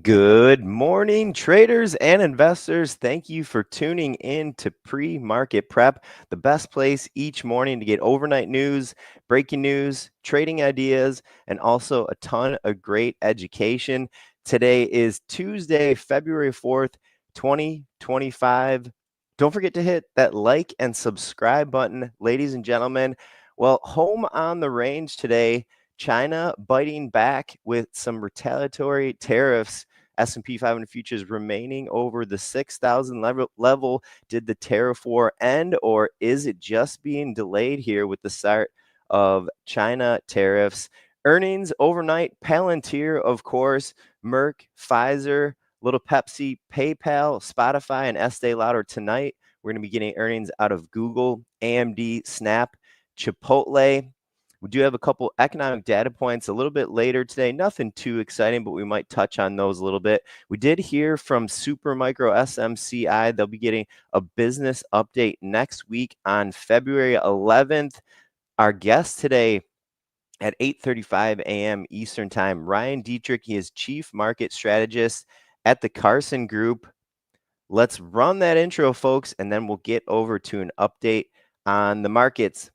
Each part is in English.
Good morning, traders and investors. Thank you for tuning in to Pre-Market Prep, the best place each morning to get overnight news, breaking news, trading ideas, and also a ton of great education. Today is Tuesday, February 4th, 2025. Don't forget to hit that like and subscribe button, ladies and gentlemen. Well, home on the range today, China biting back with some retaliatory tariffs. S&P 500 futures remaining over the 6,000 level. Did the tariff war end, or is it just being delayed here with the start of China tariffs? Earnings overnight, Palantir, of course, Merck, Pfizer, little Pepsi, PayPal, Spotify, and Estee Lauder tonight. We're going to be getting earnings out of Google, AMD, Snap, Chipotle. We do have a couple economic data points a little bit later today. Nothing too exciting, but we might touch on those a little bit. We did hear from Supermicro SMCI. They'll be getting a business update next week on February 11th. Our guest today at 8:35 a.m. Eastern Time, Ryan Detrick. He is Chief Market Strategist at the Carson Group. Let's run that intro, folks, and then we'll get over to an update on the markets.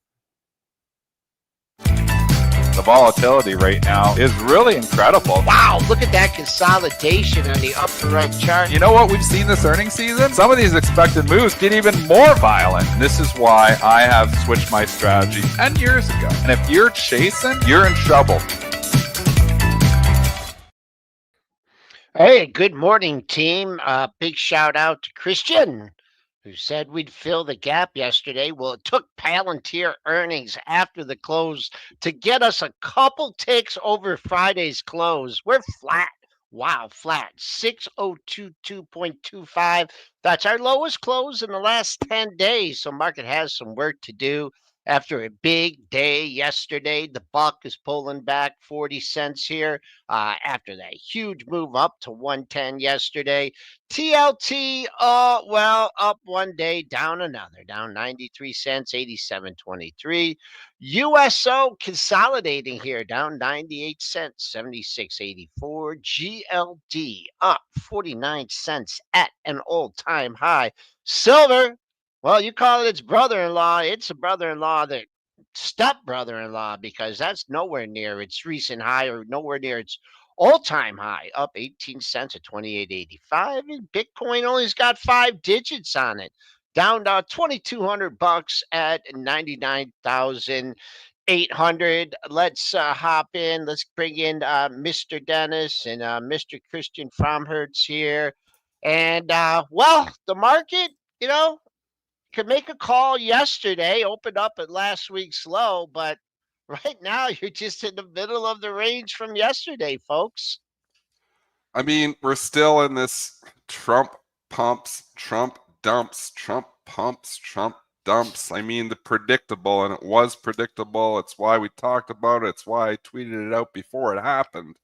The volatility right now is really incredible. Wow, look at that consolidation on the upper right chart. You know what we've seen this earnings season? Some of these expected moves get even more violent. And this is why I have switched my strategy 10 years ago. And if you're chasing, you're in trouble. Hey, good morning, team. Big shout out to Christian, who said we'd fill the gap yesterday. Well, it took Palantir earnings after the close to get us a couple ticks over Friday's close. We're flat. Wow, flat. 6022.25. That's our lowest close in the last 10 days. So market has some work to do. After a big day yesterday, the buck is pulling back 40 cents here after that huge move up to 110 yesterday. TLT, up one day, down another, down 93 cents, 87.23. USO consolidating here, down 98 cents, 76.84. GLD up 49 cents at an all-time high. Silver, well, you call it its brother-in-law. It's a brother-in-law that step-brother-in-law, because that's nowhere near its recent high or nowhere near its all-time high, up 18 cents at 28.85. And Bitcoin only's got 5 digits on it, down to $2,200 at 99,800. Let's hop in. Let's bring in Mr. Dennis and Mr. Christian Fromhertz here. And the market, could make a call yesterday, opened up at last week's low, but right now you're just in the middle of the range from yesterday, folks. I mean, we're still in this Trump pumps, Trump dumps, Trump pumps, Trump dumps. I mean, the predictable, and it was predictable. It's why we talked about it. It's why I tweeted it out before it happened,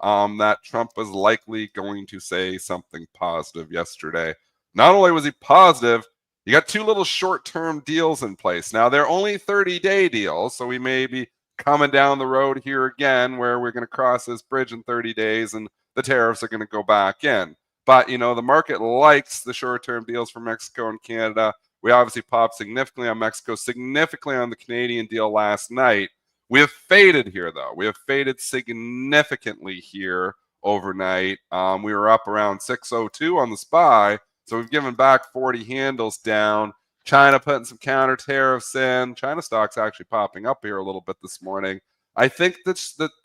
that Trump was likely going to say something positive yesterday. Not only was he positive, you got 2 little short-term deals in place. Now, they're only 30-day deals, so we may be coming down the road here again where we're going to cross this bridge in 30 days and the tariffs are going to go back in. But, the market likes the short-term deals for Mexico and Canada. We obviously popped significantly on Mexico, significantly on the Canadian deal last night. We have faded here, though. We have faded significantly here overnight. We were up around 602 on the SPY. So we've given back 40 handles down. China putting some counter tariffs in. China stocks actually popping up here a little bit this morning. I think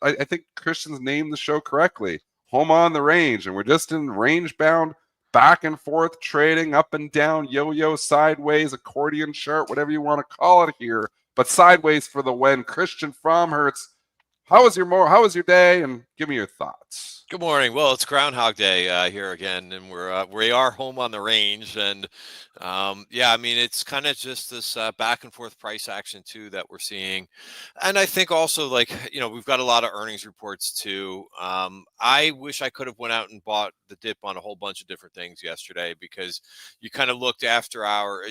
I think Christian's named the show correctly. Home on the range, and we're just in range bound, back and forth trading, up and down, yo-yo, sideways, accordion chart, whatever you want to call it here, but sideways for the win. Christian Fromhertz, how was your day? And give me your thoughts. Good morning. Well, it's Groundhog Day here again, and we are home on the range, and it's kind of just this back and forth price action too that we're seeing, and I think also we've got a lot of earnings reports too. I wish I could have went out and bought the dip on a whole bunch of different things yesterday, because you kind of looked after hour,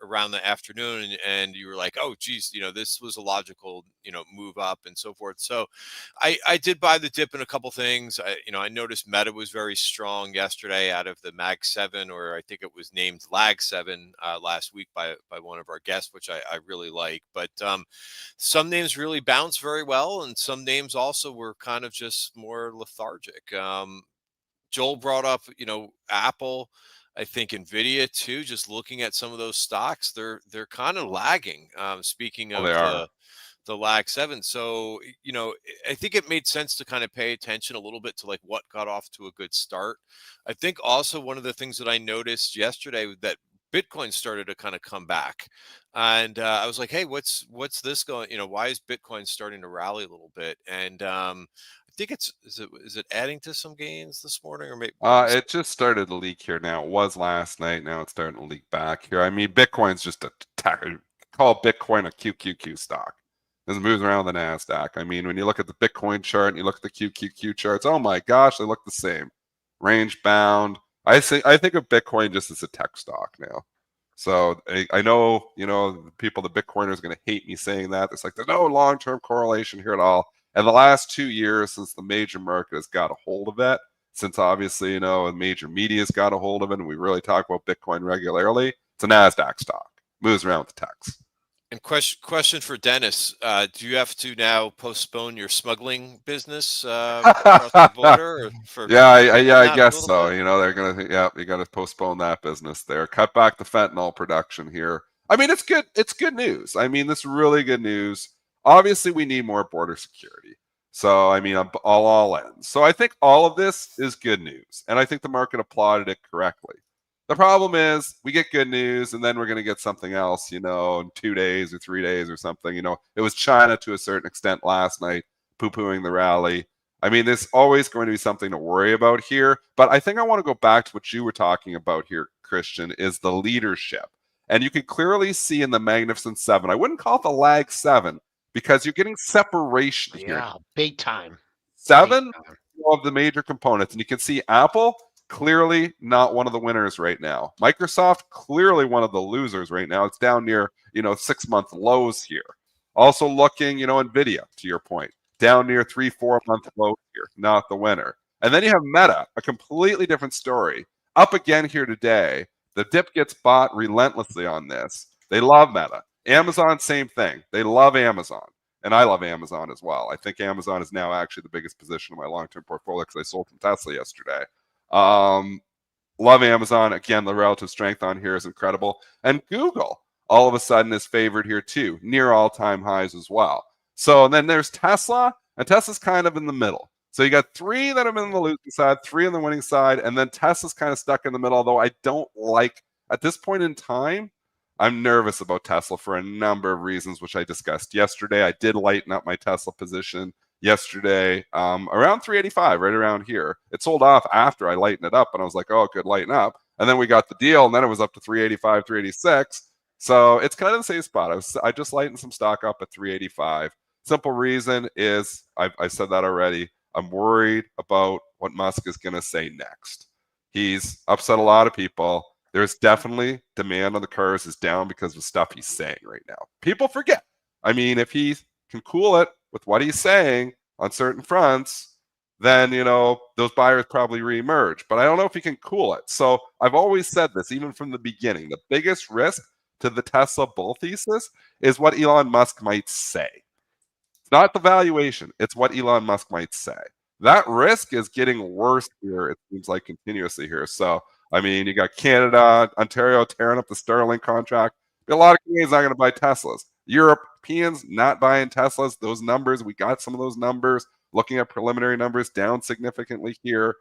around the afternoon, and you were like, oh geez, this was a logical move up and so forth. So I did buy the the dip in a couple things. I noticed Meta was very strong yesterday out of the Mag 7, or I think it was named Lag 7 last week by one of our guests, which I really like. But some names really bounced very well, and some names also were kind of just more lethargic. Joel brought up, Apple. I think Nvidia too. Just looking at some of those stocks, they're kind of lagging. Speaking Well, of they are. the lag 7, so I think it made sense to kind of pay attention a little bit to like what got off to a good start. I think also one of the things that I noticed yesterday that Bitcoin started to kind of come back, and I was like, hey, what's this going? Why is Bitcoin starting to rally a little bit? And I think is it adding to some gains this morning, or maybe It just started to leak here now. It was last night. Now it's starting to leak back here. I mean, Bitcoin's just call Bitcoin a QQQ stock. It moves around the NASDAQ. I mean, when you look at the Bitcoin chart and you look at the QQQ charts, oh my gosh, they look the same. Range bound. I think of Bitcoin just as a tech stock now. So I know, the people, the Bitcoiners, are going to hate me saying that. It's like there's no long-term correlation here at all. And the last 2 years, since the major market has got a hold of it, since obviously, major media's got a hold of it, and we really talk about Bitcoin regularly, it's a NASDAQ stock. Moves around with the techs. And question for Dennis: do you have to now postpone your smuggling business across the border? Yeah, I that a guess little so. bit? They're gonna, you got to postpone that business there. Cut back the fentanyl production here. I mean, it's good. It's good news. I mean, this really good news. Obviously, we need more border security. So, I mean, I'm all in. So, I think all of this is good news, and I think the market applauded it correctly. The problem is we get good news and then we're going to get something else, in 2 days or 3 days or something. It was China to a certain extent last night, poo-pooing the rally. I mean, there's always going to be something to worry about here. But I think I want to go back to what you were talking about here, Christian, is the leadership. And you can clearly see in the Magnificent Seven, I wouldn't call it the Lag 7 because you're getting separation here. Yeah, big time. Seven Big time. of the major components. And you can see Apple, clearly not one of the winners right now. Microsoft, clearly one of the losers right now. It's down near, 6-month lows here. Also looking, Nvidia, to your point, down near 3-4-month lows here, not the winner. And then you have Meta, a completely different story. Up again here today. The dip gets bought relentlessly on this. They love Meta. Amazon, same thing. They love Amazon. And I love Amazon as well. I think Amazon is now actually the biggest position in my long-term portfolio because I sold from Tesla yesterday. Love Amazon. Again, the relative strength on here is incredible. And Google, all of a sudden, is favored here too, near all-time highs as well. So and then there's Tesla, and Tesla's kind of in the middle. So you got 3 that are in the losing side, 3 on the winning side, and then Tesla's kind of stuck in the middle, although I don't like, at this point in time, I'm nervous about Tesla for a number of reasons, which I discussed yesterday. I did lighten up my Tesla position yesterday around 385, right around here. It sold off after I lightened it up, and I was like, oh, good, lighten up. And then we got the deal, and then it was up to 385, 386. So it's kind of the same spot. I just lightened some stock up at 385. Simple reason is, I said that already, I'm worried about what Musk is going to say next. He's upset a lot of people. There's definitely demand on the cars is down because of stuff he's saying right now. People forget. I mean, if he can cool it with what he's saying on certain fronts, then, those buyers probably reemerge. But I don't know if he can cool it. So I've always said this, even from the beginning. The biggest risk to the Tesla bull thesis is what Elon Musk might say. It's not the valuation. It's what Elon Musk might say. That risk is getting worse here, it seems like, continuously here. So, I mean, you got Canada, Ontario tearing up the Starlink contract. A lot of Canadians not going to buy Teslas. Europeans not buying Teslas. Those numbers, we got some of those numbers. Looking at preliminary numbers, down significantly here.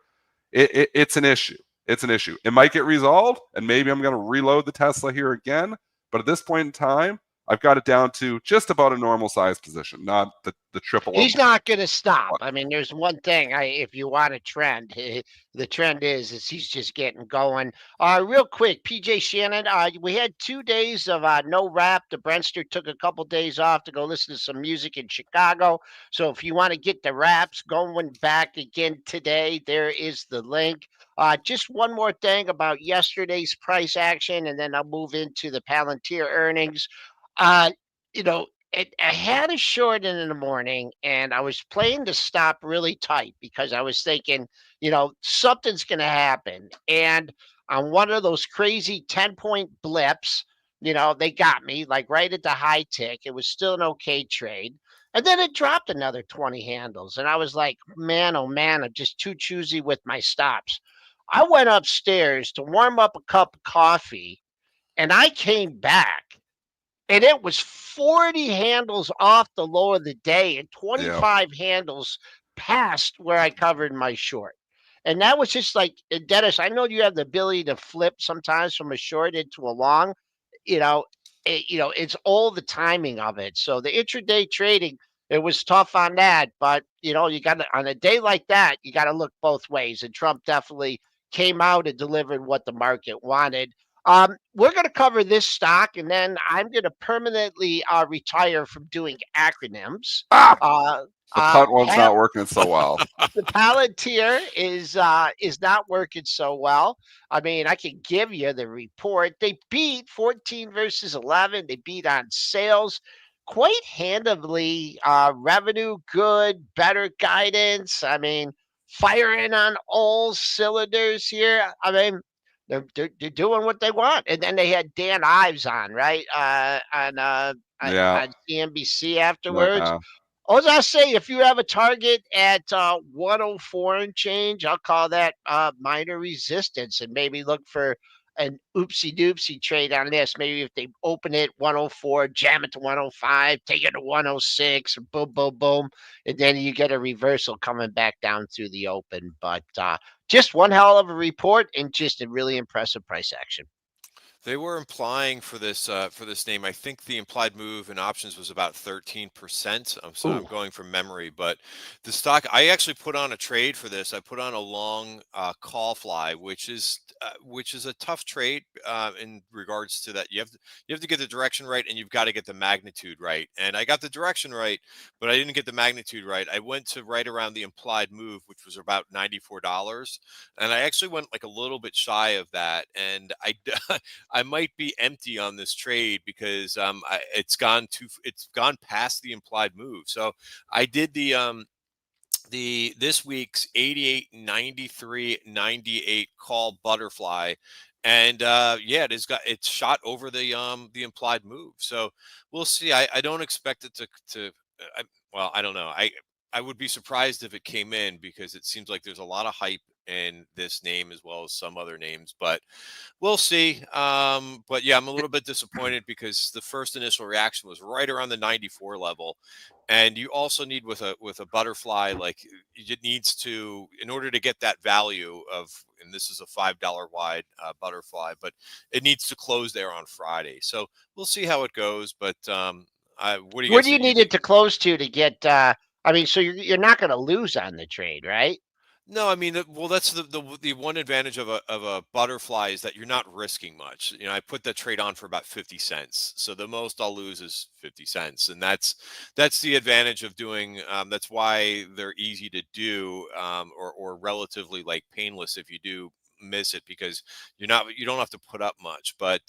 It's an issue. It's an issue. It might get resolved, and maybe I'm going to reload the Tesla here again. But at this point in time, I've got it down to just about a normal size position, not the triple. He's not going to stop. I mean, there's one thing. If you want a trend, the trend is he's just getting going. Real quick, PJ Shannon. We had 2 days of no rap. The Brentster took a couple days off to go listen to some music in Chicago. So if you want to get the raps going back again today, there is the link. Just one more thing about yesterday's price action, and then I'll move into the Palantir earnings. You know, I had a short in the morning, and I was playing the stop really tight because I was thinking, something's going to happen. And on one of those crazy 10-point blips, they got me like right at the high tick. It was still an okay trade. And then it dropped another 20 handles. And I was like, man, oh man, I'm just too choosy with my stops. I went upstairs to warm up a cup of coffee, and I came back, and it was 40 handles off the low of the day and Yeah. 25 handles past where I covered my short. And that was just like, Dennis, I know you have the ability to flip sometimes from a short into a long. you know, it's all the timing of it. So the intraday trading, it was tough on that, but you got to, on a day like that, you got to look both ways. And Trump definitely came out and delivered what the market wanted. We're going to cover this stock, and then I'm going to permanently retire from doing acronyms. Ah, Uh, the punt one's have, not working so well. the Palantir is not working so well. I mean, I can give you the report. They beat 14 versus 11. They beat on sales quite handily. Revenue good, better guidance. I mean, firing on all cylinders here. I mean, they're doing what they want. And then they had Dan Ives on, right? Yeah. On CNBC afterwards. Yeah. I was gonna say, if you have a target at 104 and change, I'll call that minor resistance, and maybe look for an oopsie doopsie trade on this. Maybe if they open it 104, jam it to 105, take it to 106, boom, boom, boom, and then you get a reversal coming back down through the open. But just one hell of a report and just a really impressive price action. They were implying for this name. I think the implied move in options was about 13%. So I'm Ooh. going from memory, but the stock. I actually put on a trade for this. I put on a long call fly, which is a tough trade in regards to that. You have to get the direction right, and you've got to get the magnitude right. And I got the direction right, but I didn't get the magnitude right. I went to right around the implied move, which was about $94, and I actually went like a little bit shy of that, and I might be empty on this trade because it's gone past the implied move. So I did the this week's 88, 93, 98 call butterfly, and it's shot over the implied move. So we'll see. I don't expect it to I don't know. I would be surprised if it came in because it seems like there's a lot of hype in this name as well as some other names, but we'll see. But yeah, I'm a little bit disappointed because the first initial reaction was right around the 94 level, and you also need with a butterfly, like it needs to, in order to get that value of, and this is a $5 wide butterfly, but it needs to close there on Friday. So we'll see how it goes. But what do you Where guys do you think? need it to close to get? I mean, so you're not going to lose on the trade, right? No, I mean, well, that's the one advantage of a butterfly is that you're not risking much. I put that trade on for about 50 cents, so the most I'll lose is 50 cents, and that's the advantage of doing. That's why they're easy to do, or relatively like painless if you do miss it, because you don't have to put up much. But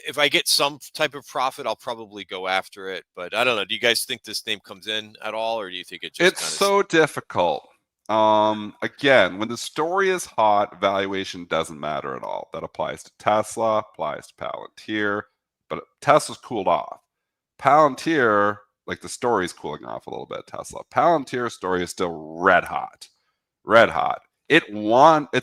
if I get some type of profit, I'll probably go after it. But I don't know. Do you guys think this name comes in at all, or do you think it just It's kind of? so difficult. Again, when the story is hot, valuation doesn't matter at all. That applies to Tesla, applies to Palantir, but Tesla's cooled off. Palantir, like the story is cooling off a little bit. Tesla, Palantir's story is still red hot, red hot. It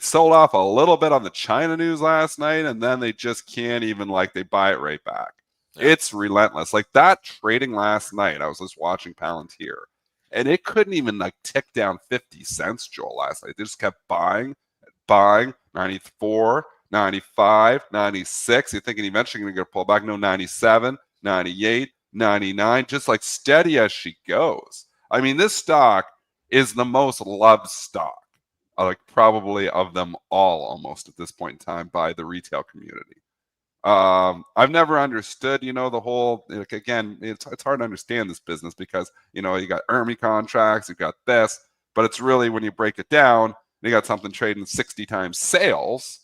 sold off a little bit on the China news last night, and then they just can't even, they buy it right back. Yeah. It's relentless. Like that trading last night, I was just watching Palantir, and it couldn't even tick down 50 cents, Joel, last night. They just kept buying, 94, 95, 96. You're thinking eventually going to get a pullback. No, 97, 98, 99, just steady as she goes. I mean, this stock is the most loved stock, probably of them all almost at this point in time by the retail community. I've never understood, the whole, again, it's hard to understand this business because, you got ERMI contracts, you've got this, but it's really, when you break it down, you got something trading 60 times sales.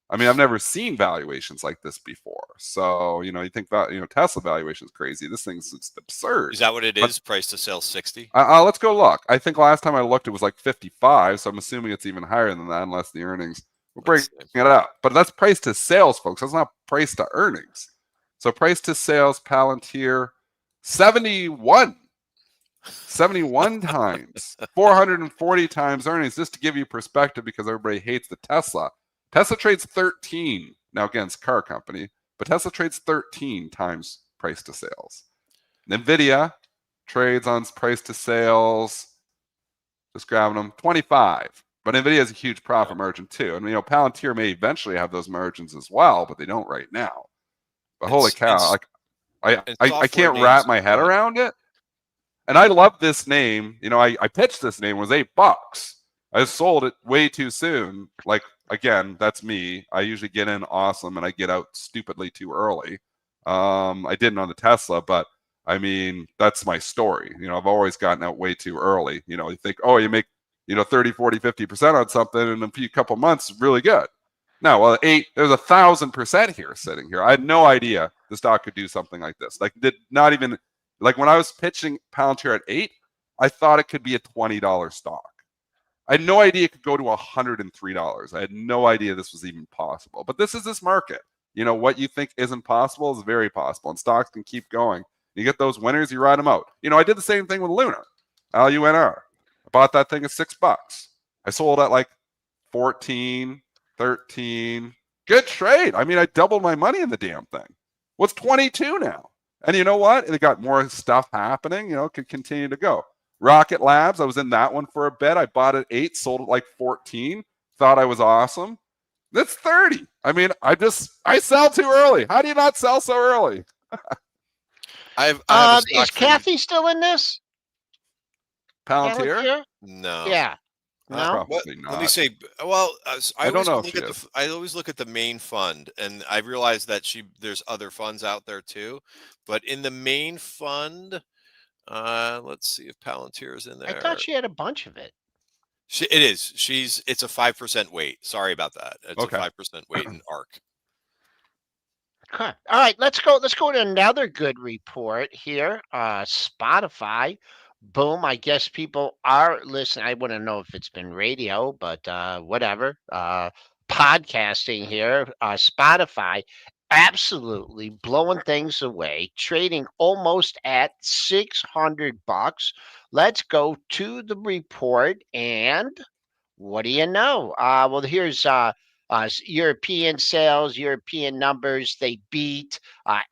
I mean, I've never seen valuations like this before. So, you think about, Tesla valuation is crazy. This thing's just absurd. Is that what it is? Price to sales 60? Let's go look. I think last time I looked, it was like 55. So I'm assuming it's even higher than that, unless the earnings will bring it up. But that's price to sales, folks. That's not price to earnings. So price to sales, Palantir, 71 times, 440 times earnings, just to give you perspective, because everybody hates the Tesla. Tesla trades 13. Now, again, it's a car company, but Tesla trades 13 times price to sales. NVIDIA trades on price to sales, just grabbing them, 25. But NVIDIA has a huge profit margin too. And, Palantir may eventually have those margins as well, but they don't right now. But holy cow, I can't wrap my head around it. And I love this name. I pitched this name, it was $8. I sold it way too soon. Like, again, that's me. I usually get in awesome and I get out stupidly too early. I didn't on the Tesla, but I mean, that's my story. I've always gotten out way too early. You think, oh, you make, 30, 40, 50% on something in a couple months, really good. No, well, there's 1,000% here sitting here. I had no idea the stock could do something like this. Like, did not even, like when I was pitching Palantir at 8, I thought it could be a $20 stock. I had no idea it could go to $103. I had no idea this was even possible. But this is this market. What you think isn't possible is very possible, and stocks can keep going. You get those winners, you ride them out. I did the same thing with Lunar, LUNR. I bought that thing at $6. I sold at like 14, 13. Good trade. I mean, I doubled my money in the damn thing. What's 22 now? And you know what? It got more stuff happening. Could continue to go. Rocket Labs, I was in that one for a bit. I bought it 8, sold it like 14. Thought I was awesome. That's 30. I mean, I sell too early. How do you not sell so early? Is Kathy still in this? Palantir? No. Yeah. No. Probably not. Let me say. Well, I don't know if she is. I always look at the main fund, and I realize that there's other funds out there too. But in the main fund, let's see if Palantir is in there. I thought she had a bunch of it. It is. It's a 5% weight. Sorry about that. It's okay. A 5% weight in ARK. Okay. All right. Let's go to another good report here. Spotify. Boom. I guess people are listening. I wouldn't know if it's been radio, but whatever. Podcasting here. Spotify absolutely blowing things away, trading almost at $600. Let's go to the report, and what do you know? Well, here's European sales, European numbers. They beat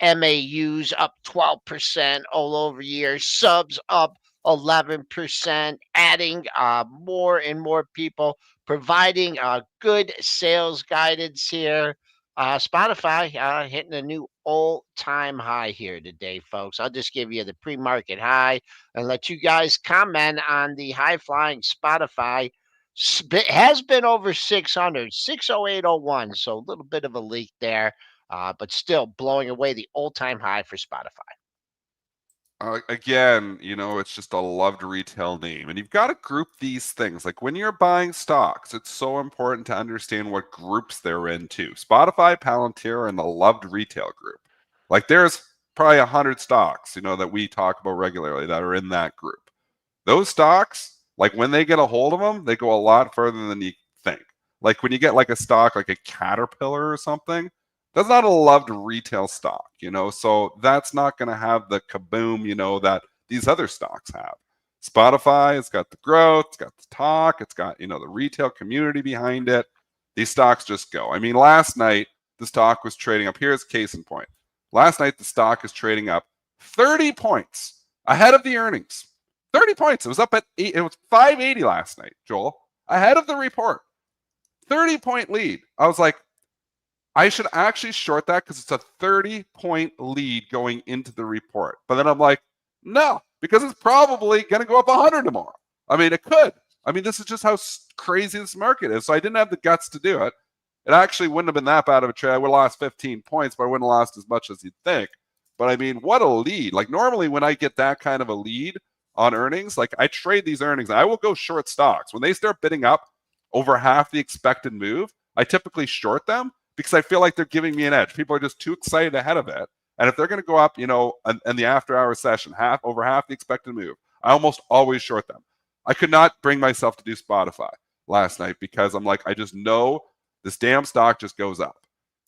MAUs up 12% all over year, subs up 11%, adding more and more people, providing good sales guidance here. Spotify hitting a new all-time high here today, folks. I'll just give you the pre-market high and let you guys comment on the high-flying Spotify. Has been over 600, 608.01, so a little bit of a leak there, but still blowing away the all-time high for Spotify. Again, it's just a loved retail name, and you've got to group these things. Like when you're buying stocks, it's so important to understand what groups they're in too. Spotify, Palantir, and the loved retail group. Like there's probably 100 stocks, that we talk about regularly that are in that group. Those stocks, like when they get a hold of them, they go a lot further than you think. Like when you get like a stock like a Caterpillar or something, that's not a loved retail stock, so that's not going to have the kaboom, that these other stocks have. Spotify, it's got the growth, it's got the talk, it's got, the retail community behind it. These stocks just go. I mean, last night, the stock was trading up. Here's case in point. Last night, the stock is trading up 30 points ahead of the earnings. 30 points. It was up at 8. It was 580 last night, Joel, ahead of the report. 30-point lead. I was like, I should actually short that because it's a 30-point lead going into the report. But then I'm like, no, because it's probably going to go up 100 tomorrow. I mean, it could. I mean, this is just how crazy this market is. So I didn't have the guts to do it. It actually wouldn't have been that bad of a trade. I would have lost 15 points, but I wouldn't have lost as much as you'd think. But I mean, what a lead. Like normally when I get that kind of a lead on earnings, like I trade these earnings. I will go short stocks. When they start bidding up over half the expected move, I typically short them. because I feel like they're giving me an edge. People are just too excited ahead of it. And if they're going to go up, in the after-hour session, over half the expected move, I almost always short them. I could not bring myself to do Spotify last night because I'm like, I just know this damn stock just goes up.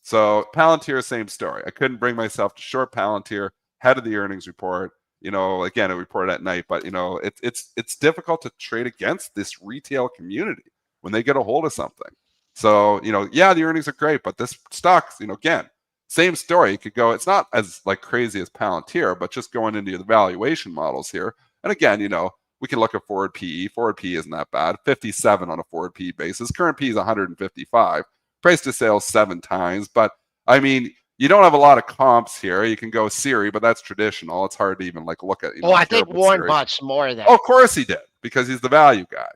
So Palantir, same story. I couldn't bring myself to short Palantir ahead of the earnings report. Again, it reported at night, but it's difficult to trade against this retail community when they get a hold of something. So, yeah, the earnings are great, but this stock, again, same story. You could go, it's not as like crazy as Palantir, but just going into the valuation models here. And again, we can look at forward PE. Forward PE isn't that bad. 57 on a forward PE basis. Current PE is 155. Price to sales 7 times. But I mean, you don't have a lot of comps here. You can go Siri, but that's traditional. It's hard to even look at. I think Warren bought more of that. Oh, of course he did, because he's the value guy.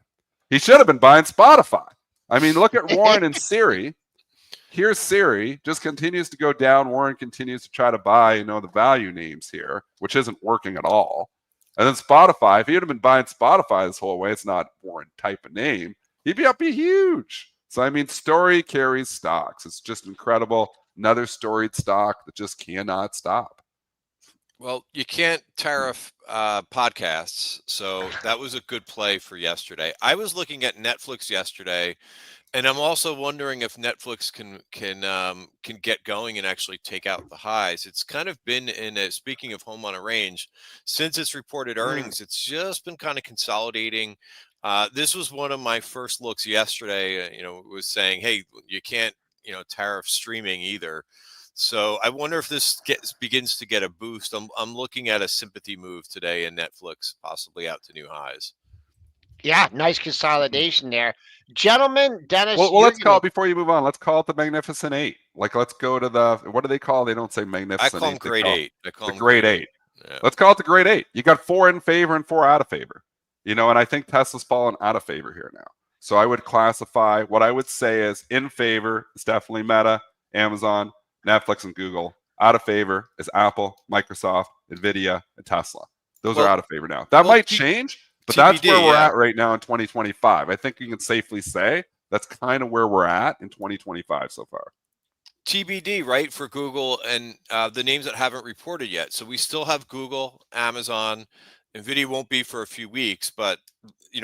He should have been buying Spotify. I mean, look at Warren and Siri. Here's Siri, just continues to go down. Warren continues to try to buy, the value names here, which isn't working at all. And then Spotify, if he would have been buying Spotify this whole way, it's not Warren type of name, he'd be huge. So, I mean, story carries stocks. It's just incredible. Another storied stock that just cannot stop. Well, you can't tariff podcasts, so that was a good play for yesterday. I was looking at Netflix yesterday, and I'm also wondering if Netflix can get going and actually take out the highs. It's kind of been speaking of home on a range, since its reported earnings, it's just been kind of consolidating. This was one of my first looks yesterday. Was saying, hey, you can't tariff streaming either. So I wonder if this begins to get a boost. I'm looking at a sympathy move today in Netflix, possibly out to new highs. Yeah, nice consolidation there. Gentlemen, Dennis. Well, let's call it, before you move on, let's call it the Magnificent Eight. Let's go to what do they call? They don't say Magnificent Eight. I call them Great Eight. The Great Eight. Yeah. Let's call it the Great Eight. You got 4 in favor and 4 out of favor. And I think Tesla's fallen out of favor here now. So I would classify, what I would say is in favor is definitely Meta, Amazon, Netflix, and Google. Out of favor is Apple, Microsoft, Nvidia, and Tesla. Those are out of favor now. That might change, but that's where we're at right now in 2025. I think you can safely say that's kind of where we're at in 2025 so far. TBD, right, for Google and the names that haven't reported yet. So we still have Google, Amazon. Nvidia won't be for a few weeks, but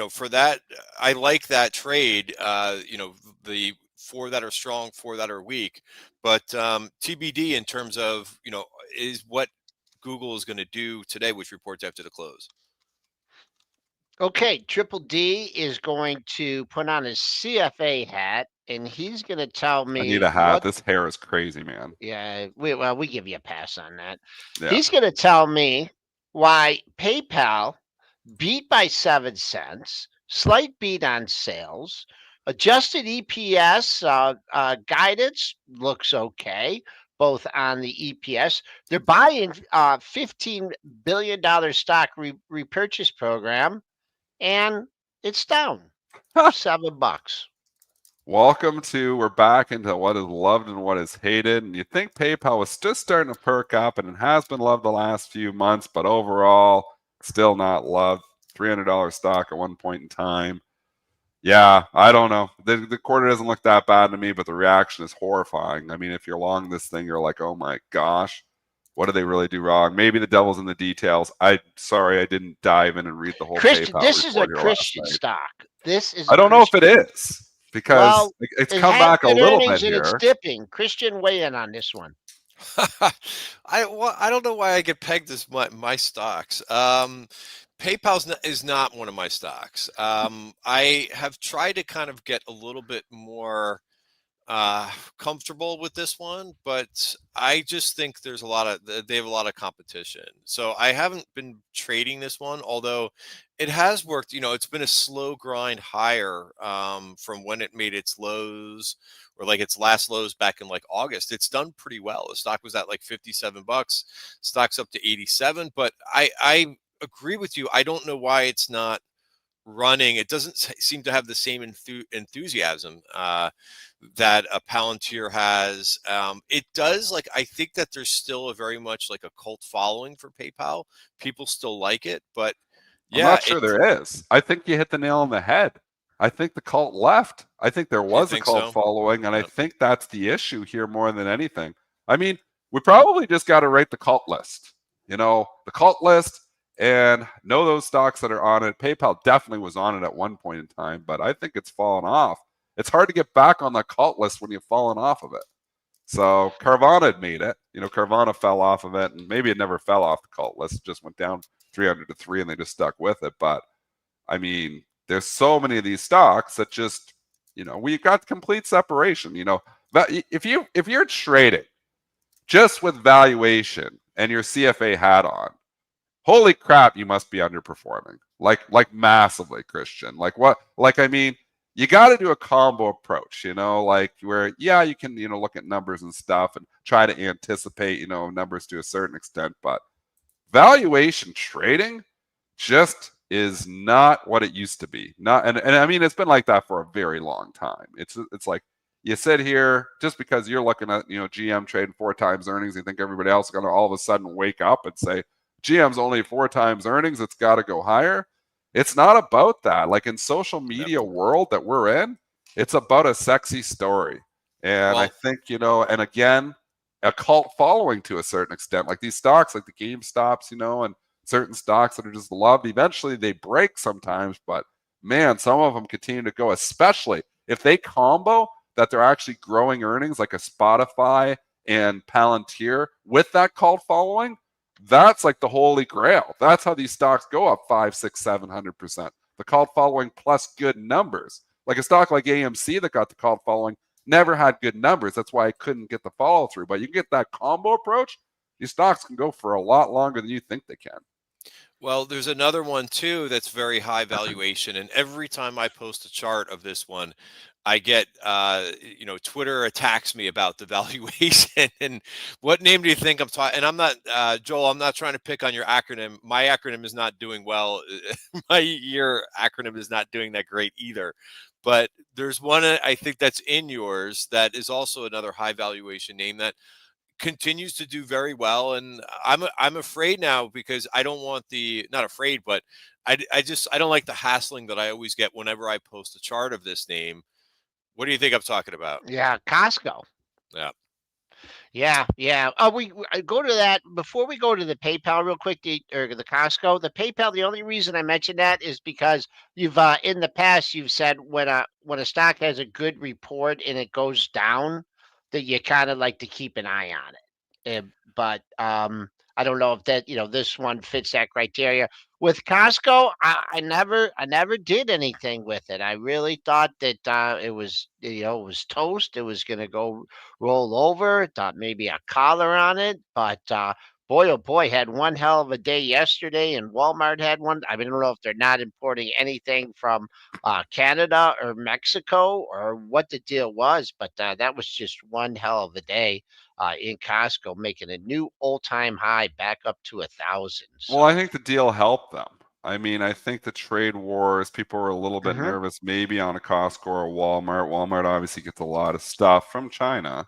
for that, I like that trade. The 4 that are strong, 4 that are weak, but TBD in terms of is what Google is going to do today, which reports after the close. Okay, Triple D is going to put on his CFA hat, and he's going to tell me. I need a hat. This hair is crazy, man. Yeah, we give you a pass on that. Yeah. He's going to tell me why PayPal beat by 7 cents, slight beat on sales, adjusted EPS guidance looks okay, both on the EPS. They're buying $15 billion stock repurchase program, and it's down $7. We're back into what is loved and what is hated. And you think PayPal was just starting to perk up, and it has been loved the last few months, but overall, still not loved. $300 stock at one point in time. Yeah, I don't know. The quarter doesn't look that bad to me, but the reaction is horrifying. I mean, if you're long this thing, you're like, oh my gosh, what did they really do wrong? Maybe the devil's in the details. Sorry, I didn't dive in and read the whole Christian, PayPal this is a report here Christian stock. This is. I don't know if it is, because it's come back a little bit here. It's dipping. Christian, weigh in on this one. I don't know why I get pegged as my stocks. PayPal is not one of my stocks. I have tried to kind of get a little bit more comfortable with this one, but I just think they have a lot of competition. So I haven't been trading this one, although it has worked. It's been a slow grind higher from when it made its lows, or like its last lows back in like August. It's done pretty well. The stock was at like $57. Stock's up to 87, but I agree with you. I don't know why it's not running. It doesn't seem to have the same enthusiasm that a Palantir has. It does. I think that there's still a very much like a cult following for PayPal. People still like it, but yeah, I'm not sure there is. I think you hit the nail on the head. I think the cult left. I think there You was a think cult so? following, and I Yep. think that's the issue here more than anything. I mean, we probably just got to rate the cult list. The cult list, and know those stocks that are on it. PayPal definitely was on it at one point in time, but I think it's fallen off. It's hard to get back on the cult list when you've fallen off of it. So Carvana had made it. Carvana fell off of it, and maybe it never fell off the cult list. It just went down 300 to 3, and they just stuck with it. But I mean, there's so many of these stocks that just, we got complete separation. But if you're trading just with valuation and your CFA hat on, holy crap, you must be underperforming. Like massively, Christian. Like what? Like I mean, you got to do a combo approach, like where you can, look at numbers and stuff and try to anticipate, numbers to a certain extent, but valuation trading just is not what it used to be. Not and I mean it's been like that for a very long time. It's like you sit here just because you're looking at GM trading 4 times earnings, you think everybody else is going to all of a sudden wake up and say GM's only 4 times earnings, it's got to go higher. It's not about that. Like in social media world that we're in, it's about a sexy story. And I think, and again, a cult following to a certain extent, like these stocks, like the GameStops, and certain stocks that are just loved. Eventually they break sometimes, but man, some of them continue to go, especially if they combo that they're actually growing earnings like a Spotify and Palantir with that cult following. That's like the holy grail. That's how these stocks go up 5, 6, 700%. The cult following plus good numbers. Like a stock like AMC that got the cult following never had good numbers. That's why I couldn't get the follow through. But you get that combo approach, these stocks can go for a lot longer than you think they can. Well, there's another one too that's very high valuation, and every time I post a chart of this one, I get Twitter attacks me about the valuation. And what name do you think I'm talking? And I'm not Joel. I'm not trying to pick on your acronym. My acronym is not doing well. Your acronym is not doing that great either. But there's one I think that's in yours that is also another high valuation name that continues to do very well, and I'm afraid now because I don't want not afraid, but I don't like the hassling that I always get whenever I post a chart of this name. What do you think I'm talking about? Yeah, Costco. Yeah. Yeah. I go to that before we go to the PayPal real quick, or the Costco. The PayPal. The only reason I mention that is because you've in the past you've said when a stock has a good report and it goes down, that you kind of like to keep an eye on it. But I don't know if that this one fits that criteria. With Costco, I never did anything with it. I really thought that it was it was toast. It was going to go roll over. Thought maybe a collar on it, but boy, oh boy, had one hell of a day yesterday, and Walmart had one. I mean, I don't know if they're not importing anything from Canada or Mexico or what the deal was, but that was just one hell of a day in Costco, making a new all-time high back up to 1,000. Well, I think the deal helped them. I mean, I think the trade wars, people were a little bit nervous maybe on a Costco or a Walmart. Walmart obviously gets a lot of stuff from China.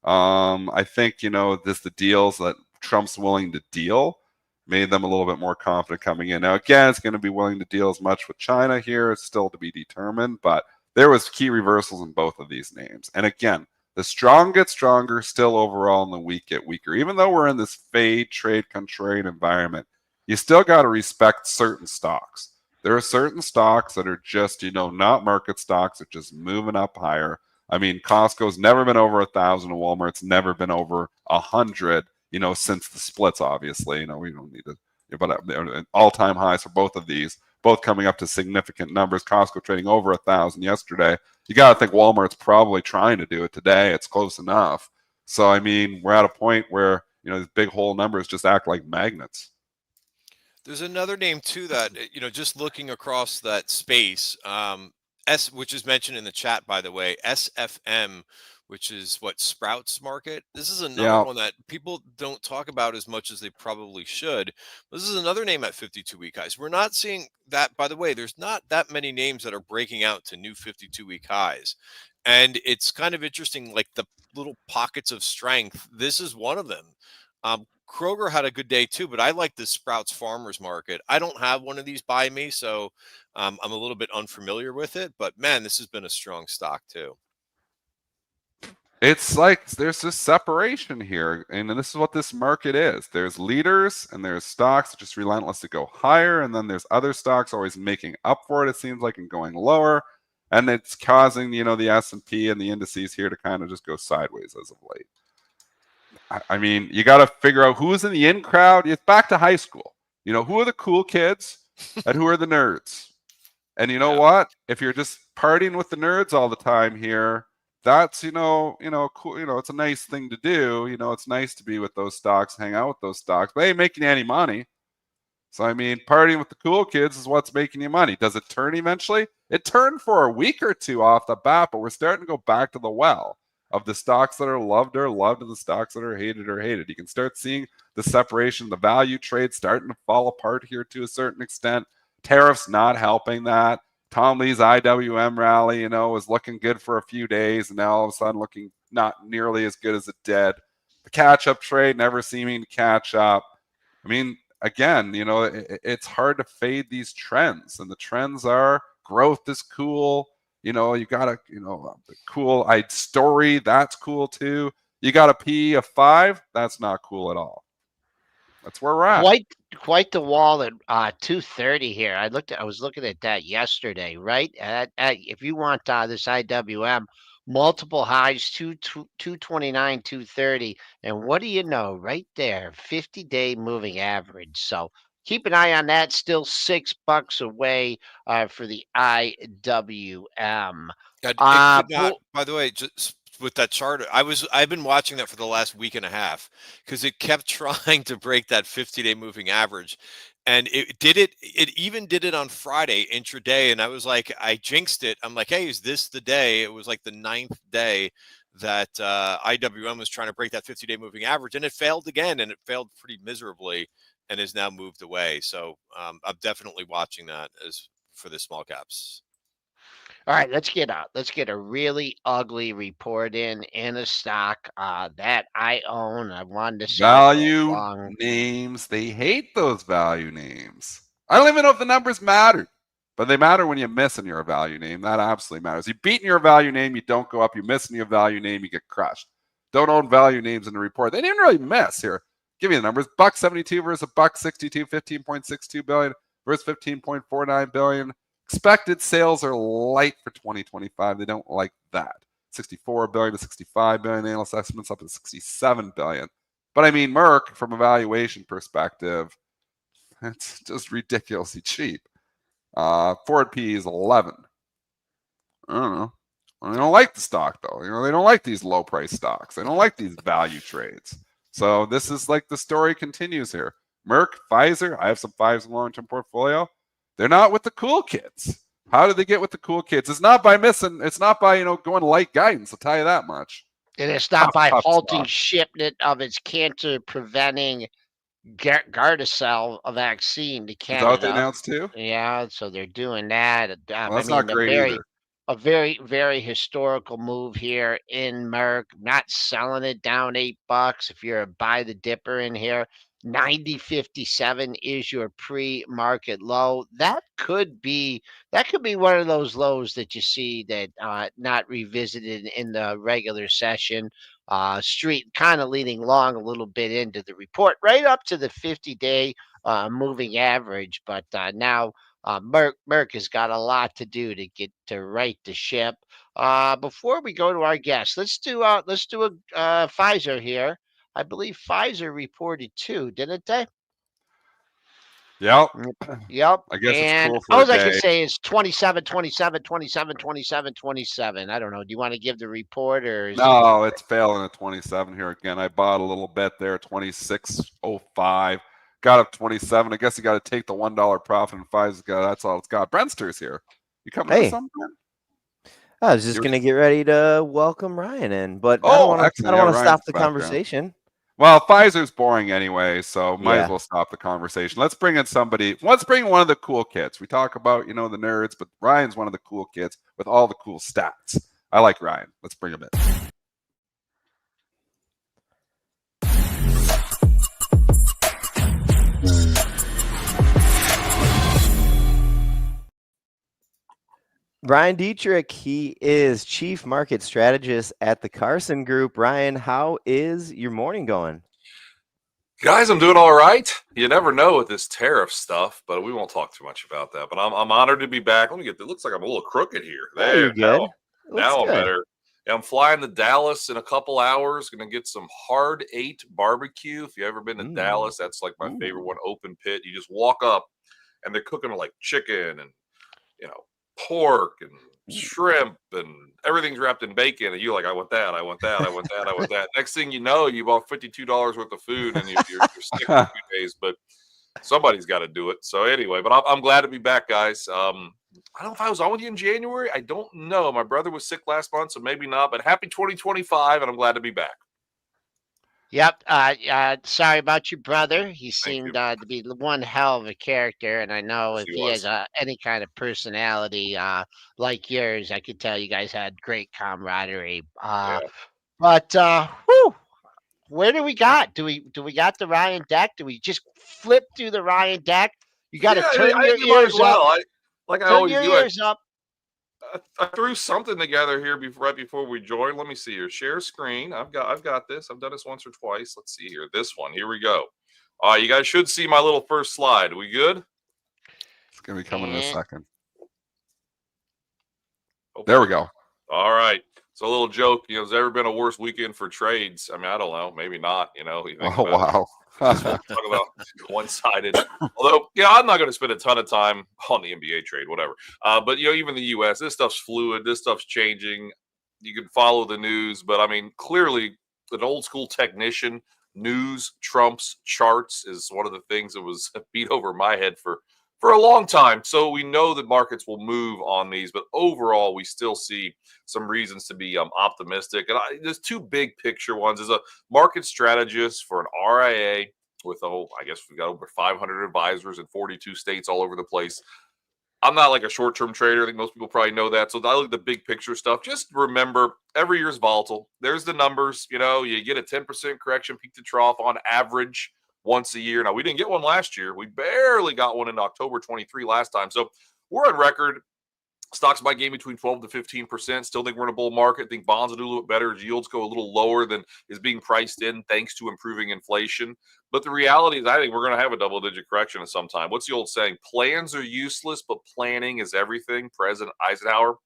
I think, the deals that Trump's willing to deal made them a little bit more confident coming in. Now, again, it's going to be willing to deal as much with China here. It's still to be determined, but there was key reversals in both of these names. And again, the strong get stronger, still overall, and the weak get weaker. Even though we're in this fade, trade, contrarian environment, you still got to respect certain stocks. There are certain stocks that are just, not market stocks, that just moving up higher. I mean, Costco's never been over 1,000, and Walmart's never been over 100, since the splits, obviously. We don't need to, but an all-time highs for both of these, both coming up to significant numbers. Costco trading over 1,000 yesterday. You got to think Walmart's probably trying to do it today. It's close enough. So, I mean, we're at a point where, these big whole numbers just act like magnets. There's another name too that just looking across that space, which is mentioned in the chat, by the way, SFM, which is what Sprouts Market. This is another one that people don't talk about as much as they probably should. This is another name at 52-week highs. We're not seeing that, by the way. There's not that many names that are breaking out to new 52-week highs, and it's kind of interesting, like the little pockets of strength. This is one of them. Kroger had a good day too, but I like the Sprouts Farmers Market. I don't have one of these by me, so I'm a little bit unfamiliar with it. But man, this has been a strong stock too. It's like there's this separation here, and this is what this market is. There's leaders and there's stocks that just relentless to go higher, and then there's other stocks always making up for it, it seems like, and going lower. And it's causing, the S&P and the indices here to kind of just go sideways as of late. I mean, you got to figure out who's in the in crowd. It's back to high school. Who are the cool kids and who are the nerds? And you know what? If you're just partying with the nerds all the time here, that's cool. It's a nice thing to do. It's nice to be with those stocks, hang out with those stocks, but they ain't making you any money. So I mean, partying with the cool kids is what's making you money. Does it turn eventually? It turned for a week or two off the bat, but we're starting to go back to the well of the stocks that are loved and the stocks that are hated. You can start seeing the separation, the value trade starting to fall apart here to a certain extent. Tariffs not helping that. Tom Lee's IWM rally, was looking good for a few days, and now all of a sudden looking not nearly as good as it did. The catch-up trade never seeming to catch up. I mean, again, it's hard to fade these trends, and the trends are growth is cool. You got a, the cool-eyed story, that's cool too. You got a PE of 5, that's not cool at all. That's where we're at. Quite the wall at 230 here. I was looking at that yesterday, right? If you want this IWM, multiple highs, 229, 230, and what do you know? Right there, 50-day moving average. So keep an eye on that. Still $6 away for the IWM. By the way, just with that chart, I've been watching that for the last week and a half because it kept trying to break that 50-day moving average, and it even did it on Friday intraday, and I was like, I jinxed it. I'm like, hey, is this the day? It was like the 9th day that IWM was trying to break that 50-day moving average, and it failed again, and it failed pretty miserably, and has now moved away. So I'm definitely watching that as for the small caps. All right, let's get a really ugly report in a stock that I own. I wanted to see value names. They hate those value names. I don't even know if the numbers matter, but they matter when you miss in your value name. That absolutely matters. You beat in your value name, you don't go up. You miss in your value name, you get crushed. Don't own value names in the report. They didn't really miss here. Give me the numbers. $1.72 versus $1.62, 15.62 billion versus 15.49 billion. Expected sales are light for 2025. They don't like that. 64 billion to 65 billion. Analyst estimates up to 67 billion. But I mean, Merck, from a valuation perspective, it's just ridiculously cheap. Forward PE is 11. I don't know. They don't like the stock, though. They don't like these low price stocks. They don't like these value trades. So this is like the story continues here. Merck, Pfizer, I have some Pfizer long-term portfolio. They're not with the cool kids. How did they get with the cool kids? It's not by missing. It's not by, going light guidance. I'll tell you that much. And it's not by halting shipment of its cancer-preventing Gardasil vaccine to Canada. Is that what they announced too? Yeah, so they're doing that. Well, that's not great either. A very, very historical move here in Merck. Not selling it down $8. If you're a buy the dipper in here, 90.57 is your pre-market low. That could be one of those lows that you see that not revisited in the regular session. Street kind of leaning long a little bit into the report, right up to the 50-day moving average. But now Merck has got a lot to do to get to right the ship. Before we go to our guests, let's do a Pfizer here. I believe Pfizer reported too, didn't they? Yep. Yep. I guess and it's cool for all I can say is 27, 27, 27, 27, 27. I don't know. Do you want to give the report or? No, it's failing at 27 here again. I bought a little bit there, 26.05. Got up 27. I guess you got to take the $1 profit and Pfizer's got. That's all it's got. Brentster's here. You coming for something? I was just going to get ready to welcome Ryan in, but I don't want to stop the conversation. Well, Pfizer's boring anyway, so might as well stop the conversation. Let's bring in somebody. Let's bring one of the cool kids. We talk about, the nerds, but Ryan's one of the cool kids with all the cool stats. I like Ryan. Let's bring him in. Ryan Detrick, he is Chief Market Strategist at the Carson Group. Ryan, how is your morning going? Guys, I'm doing all right. You never know with this tariff stuff, but we won't talk too much about that. But I'm honored to be back. Let me get. It looks like I'm a little crooked here. Oh, you're There good. now. Looks I'm good. better. Yeah, I'm flying to Dallas in a couple hours. Going to get some hard 8 barbecue. If you ever been to Dallas, that's like my favorite one. Open pit. You just walk up, and they're cooking like chicken and pork and shrimp and everything's wrapped in bacon, and you're like, I want that, I want that, I want that, I want that. Next thing you know, you bought $52 worth of food, and you're sick for 2 days. But somebody's got to do it. So anyway, but I'm glad to be back, guys. I don't know if I was on with you in January. I don't know. My brother was sick last month, so maybe not. But happy 2025, and I'm glad to be back. Yep. Sorry about your brother. He Thank seemed you. to be one hell of a character, and I know Yes, if he he was. has any kind of personality like yours, I could tell you guys had great camaraderie. Yeah. But whew, where do we got? Do we got the Ryan deck? Do we just flip through the Ryan deck? You got to Yeah, turn I your think you might as ears up. well. I Turn always your do. ears up. I threw something together here right before we joined. Let me see here. Share screen. I've got this. I've done this once or twice. Let's see here. This one. Here we go. You guys should see my little first slide. We good? It's going to be coming in a second. Hopefully. There we go. All right. So a little joke. Has there ever been a worse weekend for trades? I mean, I don't know. Maybe not. You think Oh, wow. talk about one-sided. Although, I'm not going to spend a ton of time on the NBA trade, whatever. But even the U.S., this stuff's fluid. This stuff's changing. You can follow the news, but I mean, clearly, an old school technician, news trumps charts is one of the things that was beat over my head for a long time. So we know that markets will move on these, but overall, we still see some reasons to be optimistic. And there's two big picture ones. As a market strategist for an RIA with, I guess we've got over 500 advisors in 42 states all over the place. I'm not like a short-term trader. I think most people probably know that. So I look at the big picture stuff. Just remember, every year is volatile. There's the numbers. You get a 10% correction peak to trough on average once a year. Now, we didn't get one last year. We barely got one in October 23 last time. So we're on record. Stocks might gain between 12 to 15%. Still think we're in a bull market. Think bonds will do a little bit better as yields go a little lower than is being priced in thanks to improving inflation. But the reality is I think we're going to have a double-digit correction at some time. What's the old saying? Plans are useless, but planning is everything. President Eisenhower. At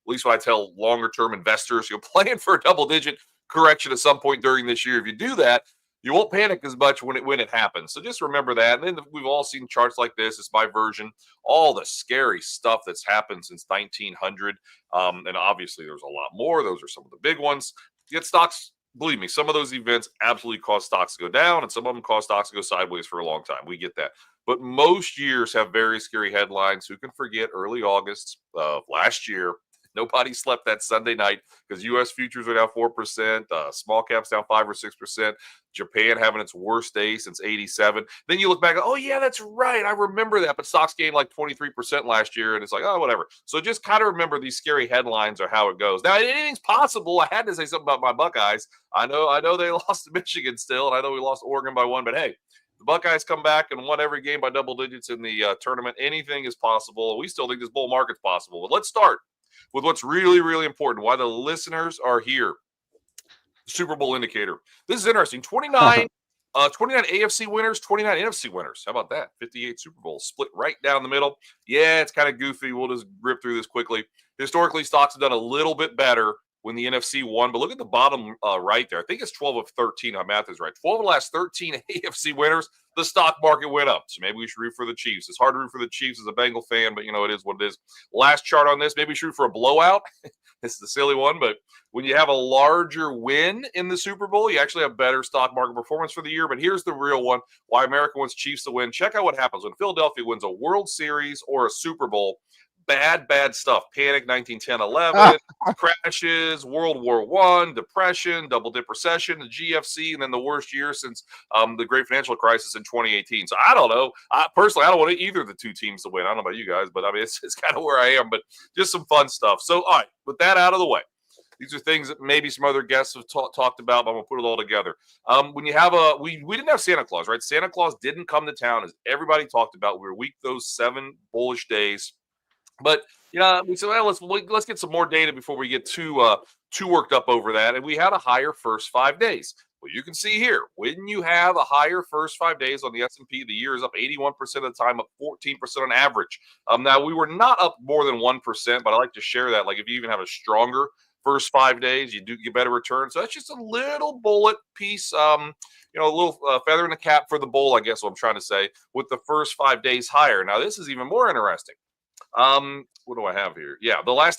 least what I tell longer-term investors, plan for a double-digit correction at some point during this year. If you do that, you won't panic as much when it happens. So just remember that. And then we've all seen charts like this. It's my version. All the scary stuff that's happened since 1900. And obviously there's a lot more. Those are some of the big ones. Yet stocks, believe me, some of those events absolutely cause stocks to go down, and some of them cause stocks to go sideways for a long time. We get that. But most years have very scary headlines. Who can forget early August of last year? Nobody slept that Sunday night because U.S. futures are down 4%, small caps down 5 or 6%, Japan having its worst day since 87. Then you look back, oh, yeah, that's right. I remember that. But stocks gained like 23% last year, and it's like, oh, whatever. So just kind of remember these scary headlines are how it goes. Now, anything's possible. I had to say something about my Buckeyes. I know they lost to Michigan still, and I know we lost Oregon by 1, but hey, the Buckeyes come back and won every game by double digits in the tournament. Anything is possible. We still think this bull market's possible. But let's start with what's really, really important, why the listeners are here. Super Bowl indicator. This is interesting. 29 AFC winners, 29 NFC winners. How about that? 58 Super Bowls split right down the middle. Yeah, it's kind of goofy. We'll just rip through this quickly. Historically, stocks have done a little bit better when the NFC won, but look at the bottom right there. I think it's 12 of 13. My math is right. 12 of the last 13 AFC winners, the stock market went up. So maybe we should root for the Chiefs. It's hard to root for the Chiefs as a Bengal fan, but it is what it is. Last chart on this, maybe we should root for a blowout. This is a silly one, but when you have a larger win in the Super Bowl, you actually have better stock market performance for the year. But here's the real one, why America wants Chiefs to win. Check out what happens when Philadelphia wins a World Series or a Super Bowl. Bad stuff. Panic, 1910-11, crashes, World War I, depression, double-dip recession, the GFC, and then the worst year since the great financial crisis in 2018. So I don't know. Personally, I don't want either of the two teams to win. I don't know about you guys, but I mean, it's kind of where I am. But just some fun stuff. So, all right, with that out of the way, these are things that maybe some other guests have talked about, but I'm going to put it all together. When you have we didn't have Santa Claus, right? Santa Claus didn't come to town, as everybody talked about. We were weak those 7 bullish days. But we said, well, let's get some more data before we get too worked up over that. And we had a higher first 5 days. Well, you can see here, when you have a higher first 5 days on the S&P, the year is up 81% of the time, up 14% on average. Now, we were not up more than 1%, but I like to share that. Like if you even have a stronger first 5 days, you do get better returns. So that's just a little bullet piece, a little feather in the cap for the bull, I guess what I'm trying to say, with the first 5 days higher. Now, this is even more interesting. What do I have here? Yeah, the last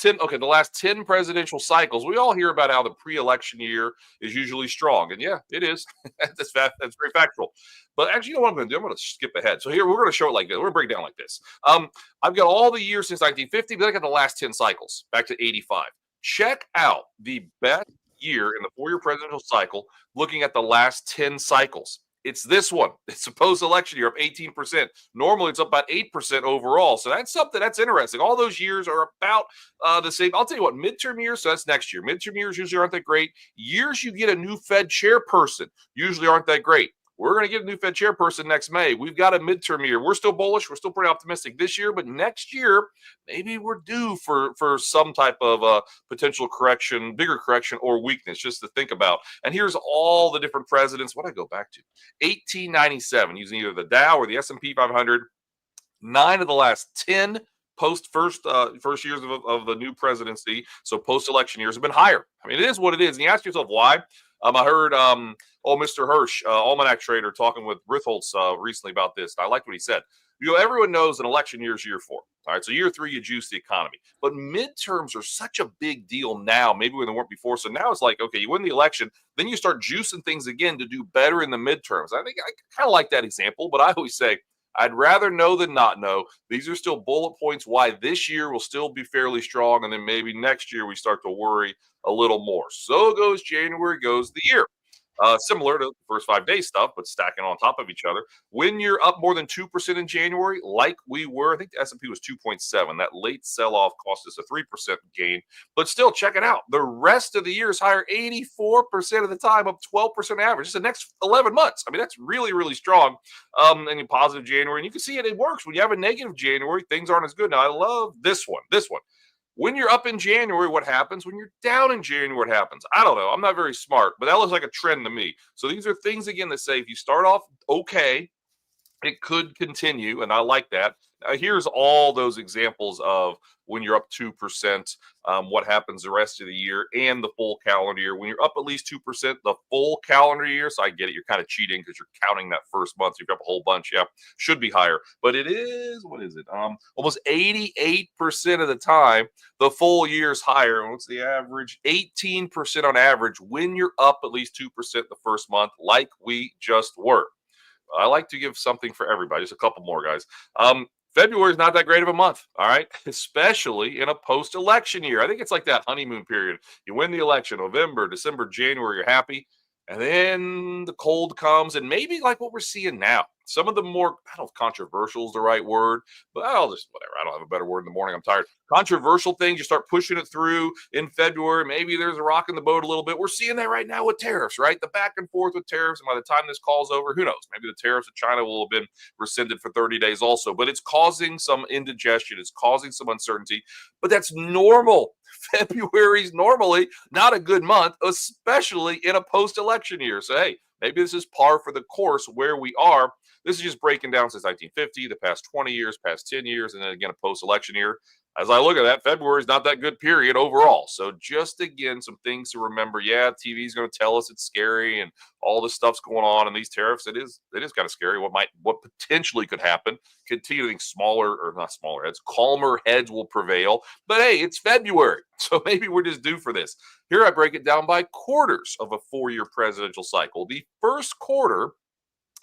10 presidential cycles. We all hear about how the pre-election year is usually strong. And yeah, it is. That's very factual. But actually, you know what I'm going to do? I'm going to skip ahead. So here, we're going to show it like this. We're going to break it down like this. I've got all the years since 1950, but I got the last 10 cycles back to 85. Check out the best year in the 4-year presidential cycle, looking at the last 10 cycles. It's this one. It's a post-election year up 18%. Normally, it's up about 8% overall. So that's something that's interesting. All those years are about the same. I'll tell you what, midterm years, so that's next year. Midterm years usually aren't that great. Years you get a new Fed chairperson usually aren't that great. We're going to get a new Fed chairperson next May. We've got a midterm year. We're still bullish. We're still pretty optimistic this year, but next year, maybe we're due for some type of potential correction, bigger correction or weakness, just to think about. And here's all the different presidents. What did I go back to? 1897, using either the Dow or the S&P 500. 9 of the last 10 first years of the new presidency, so post-election years, have been higher. I mean, it is what it is. And you ask yourself why. I heard Mr. Hirsch, Almanac Trader, talking with Ritholtz recently about this. And I liked what he said. Everyone knows an election year is year 4. All right, so year 3, you juice the economy. But midterms are such a big deal now, maybe when they weren't before. So now it's like, okay, you win the election, then you start juicing things again to do better in the midterms. I think I kind of like that example, but I always say, I'd rather know than not know. These are still bullet points why this year will still be fairly strong, and then maybe next year we start to worry a little more. So goes January, goes the year. Similar to the first 5 days stuff, but stacking on top of each other. When you're up more than 2% in January, like we were, I think the S&P was 2.7. That late sell-off cost us a 3% gain. But still, check it out. The rest of the year is higher 84% of the time, up 12% average. Just the next 11 months. I mean, that's really, really strong. And in positive January. And you can see it works. When you have a negative January, things aren't as good. Now, I love this one. When you're up in January, what happens? When you're down in January, what happens? I don't know. I'm not very smart, but that looks like a trend to me. So these are things, again, that say if you start off okay, it could continue, and I like that. Here's all those examples of when you're up 2%, what happens the rest of the year and the full calendar year. When you're up at least 2% the full calendar year, so I get it, you're kind of cheating because you're counting that first month. So you're up a whole bunch, yeah, should be higher. But it is, what is it? Almost 88% of the time, the full year's higher. What's the average? 18% on average when you're up at least 2% the first month, like we just were. I like to give something for everybody. Just a couple more, guys. February is not that great of a month, all right? Especially in a post-election year. I think it's like that honeymoon period. You win the election, November, December, January, you're happy. And then the cold comes, and maybe like what we're seeing now. Some of the more, I don't know if controversial is the right word, but I'll just, whatever. I don't have a better word in the morning. I'm tired. Controversial things, you start pushing it through in February. Maybe there's a rock in the boat a little bit. We're seeing that right now with tariffs, right? The back and forth with tariffs. And by the time this call's over, who knows? Maybe the tariffs in China will have been rescinded for 30 days also. But it's causing some indigestion. It's causing some uncertainty. But that's normal. February's normally not a good month, especially in a post-election year. So, hey, maybe this is par for the course where we are. This is just breaking down since 1950, the past 20 years, past 10 years, and then again, a post-election year. As I look at that, February is not that good period overall. So just, again, some things to remember. Yeah, TV is going to tell us it's scary and all this stuff's going on, and these tariffs, it is kind of scary. What potentially could happen. Continue to think calmer heads will prevail. But hey, it's February, so maybe we're just due for this. Here I break it down by quarters of a 4-year presidential cycle. The first quarter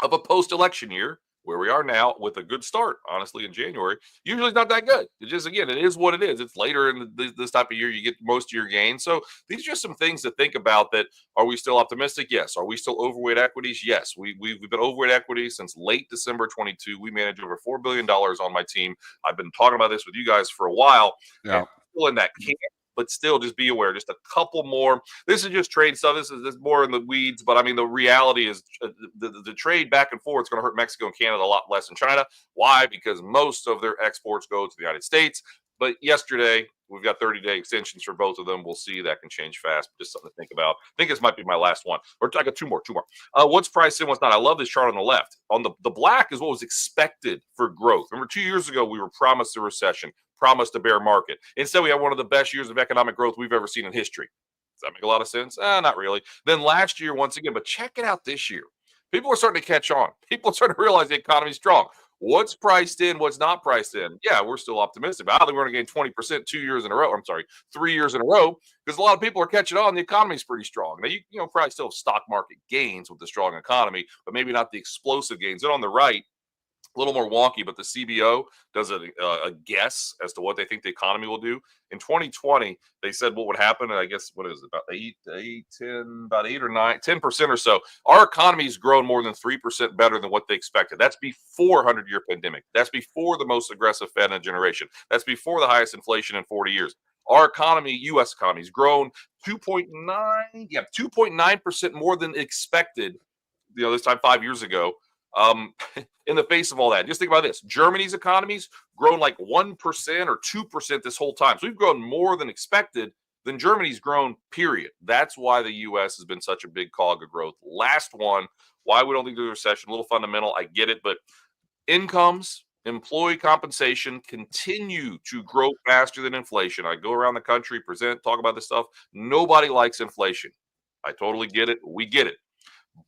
of a post-election year, where we are now with a good start, honestly, in January, usually not that good. It just, again, it is what it is. It's later in this type of year you get most of your gains. So these are just some things to think about. That are we still optimistic? Yes. Are we still overweight equities? Yes. We've been overweight equities since late December 22. We manage over $4 billion on my team. I've been talking about this with you guys for a while. Yeah. Still in that camp. But still, just be aware. Just a couple more. This is just trade stuff. This is more in the weeds. But I mean, the reality is the trade back and forth is going to hurt Mexico and Canada a lot less than China. Why? Because most of their exports go to the United States. But yesterday, we've got 30-day extensions for both of them. We'll see. That can change fast. Just something to think about. I think this might be my last one. Or I got two more. What's priced in, what's not? I love this chart on the left. On the black is what was expected for growth. Remember, 2 years ago, we were promised a recession, promised a bear market. Instead, we had one of the best years of economic growth we've ever seen in history. Does that make a lot of sense? Not really. Then last year, once again, but check it out this year. People are starting to catch on. People are starting to realize the economy's strong. What's priced in, what's not priced in? Yeah, we're still optimistic. I don't think we're going to gain 20% 2 years in a row. I'm sorry, 3 years in a row, because a lot of people are catching on. The economy's pretty strong. Now, you probably still have stock market gains with the strong economy, but maybe not the explosive gains. And on the right, a little more wonky, but the CBO does a guess as to what they think the economy will do. In 2020, they said what would happen, and I guess, what is it, about 8 or 9, 10% or so. Our economy's grown more than 3% better than what they expected. That's before 100-year pandemic. That's before the most aggressive Fed in a generation. That's before the highest inflation in 40 years. Our economy, U.S. economy, has grown 2.9% more than expected, this time 5 years ago. In the face of all that, just think about this. Germany's economy's grown like 1% or 2% this whole time. So we've grown more than expected than Germany's grown, period. That's why the U.S. has been such a big cog of growth. Last one, why we don't think there's a recession, a little fundamental, I get it, but incomes, employee compensation continue to grow faster than inflation. I go around the country, present, talk about this stuff. Nobody likes inflation. I totally get it. We get it.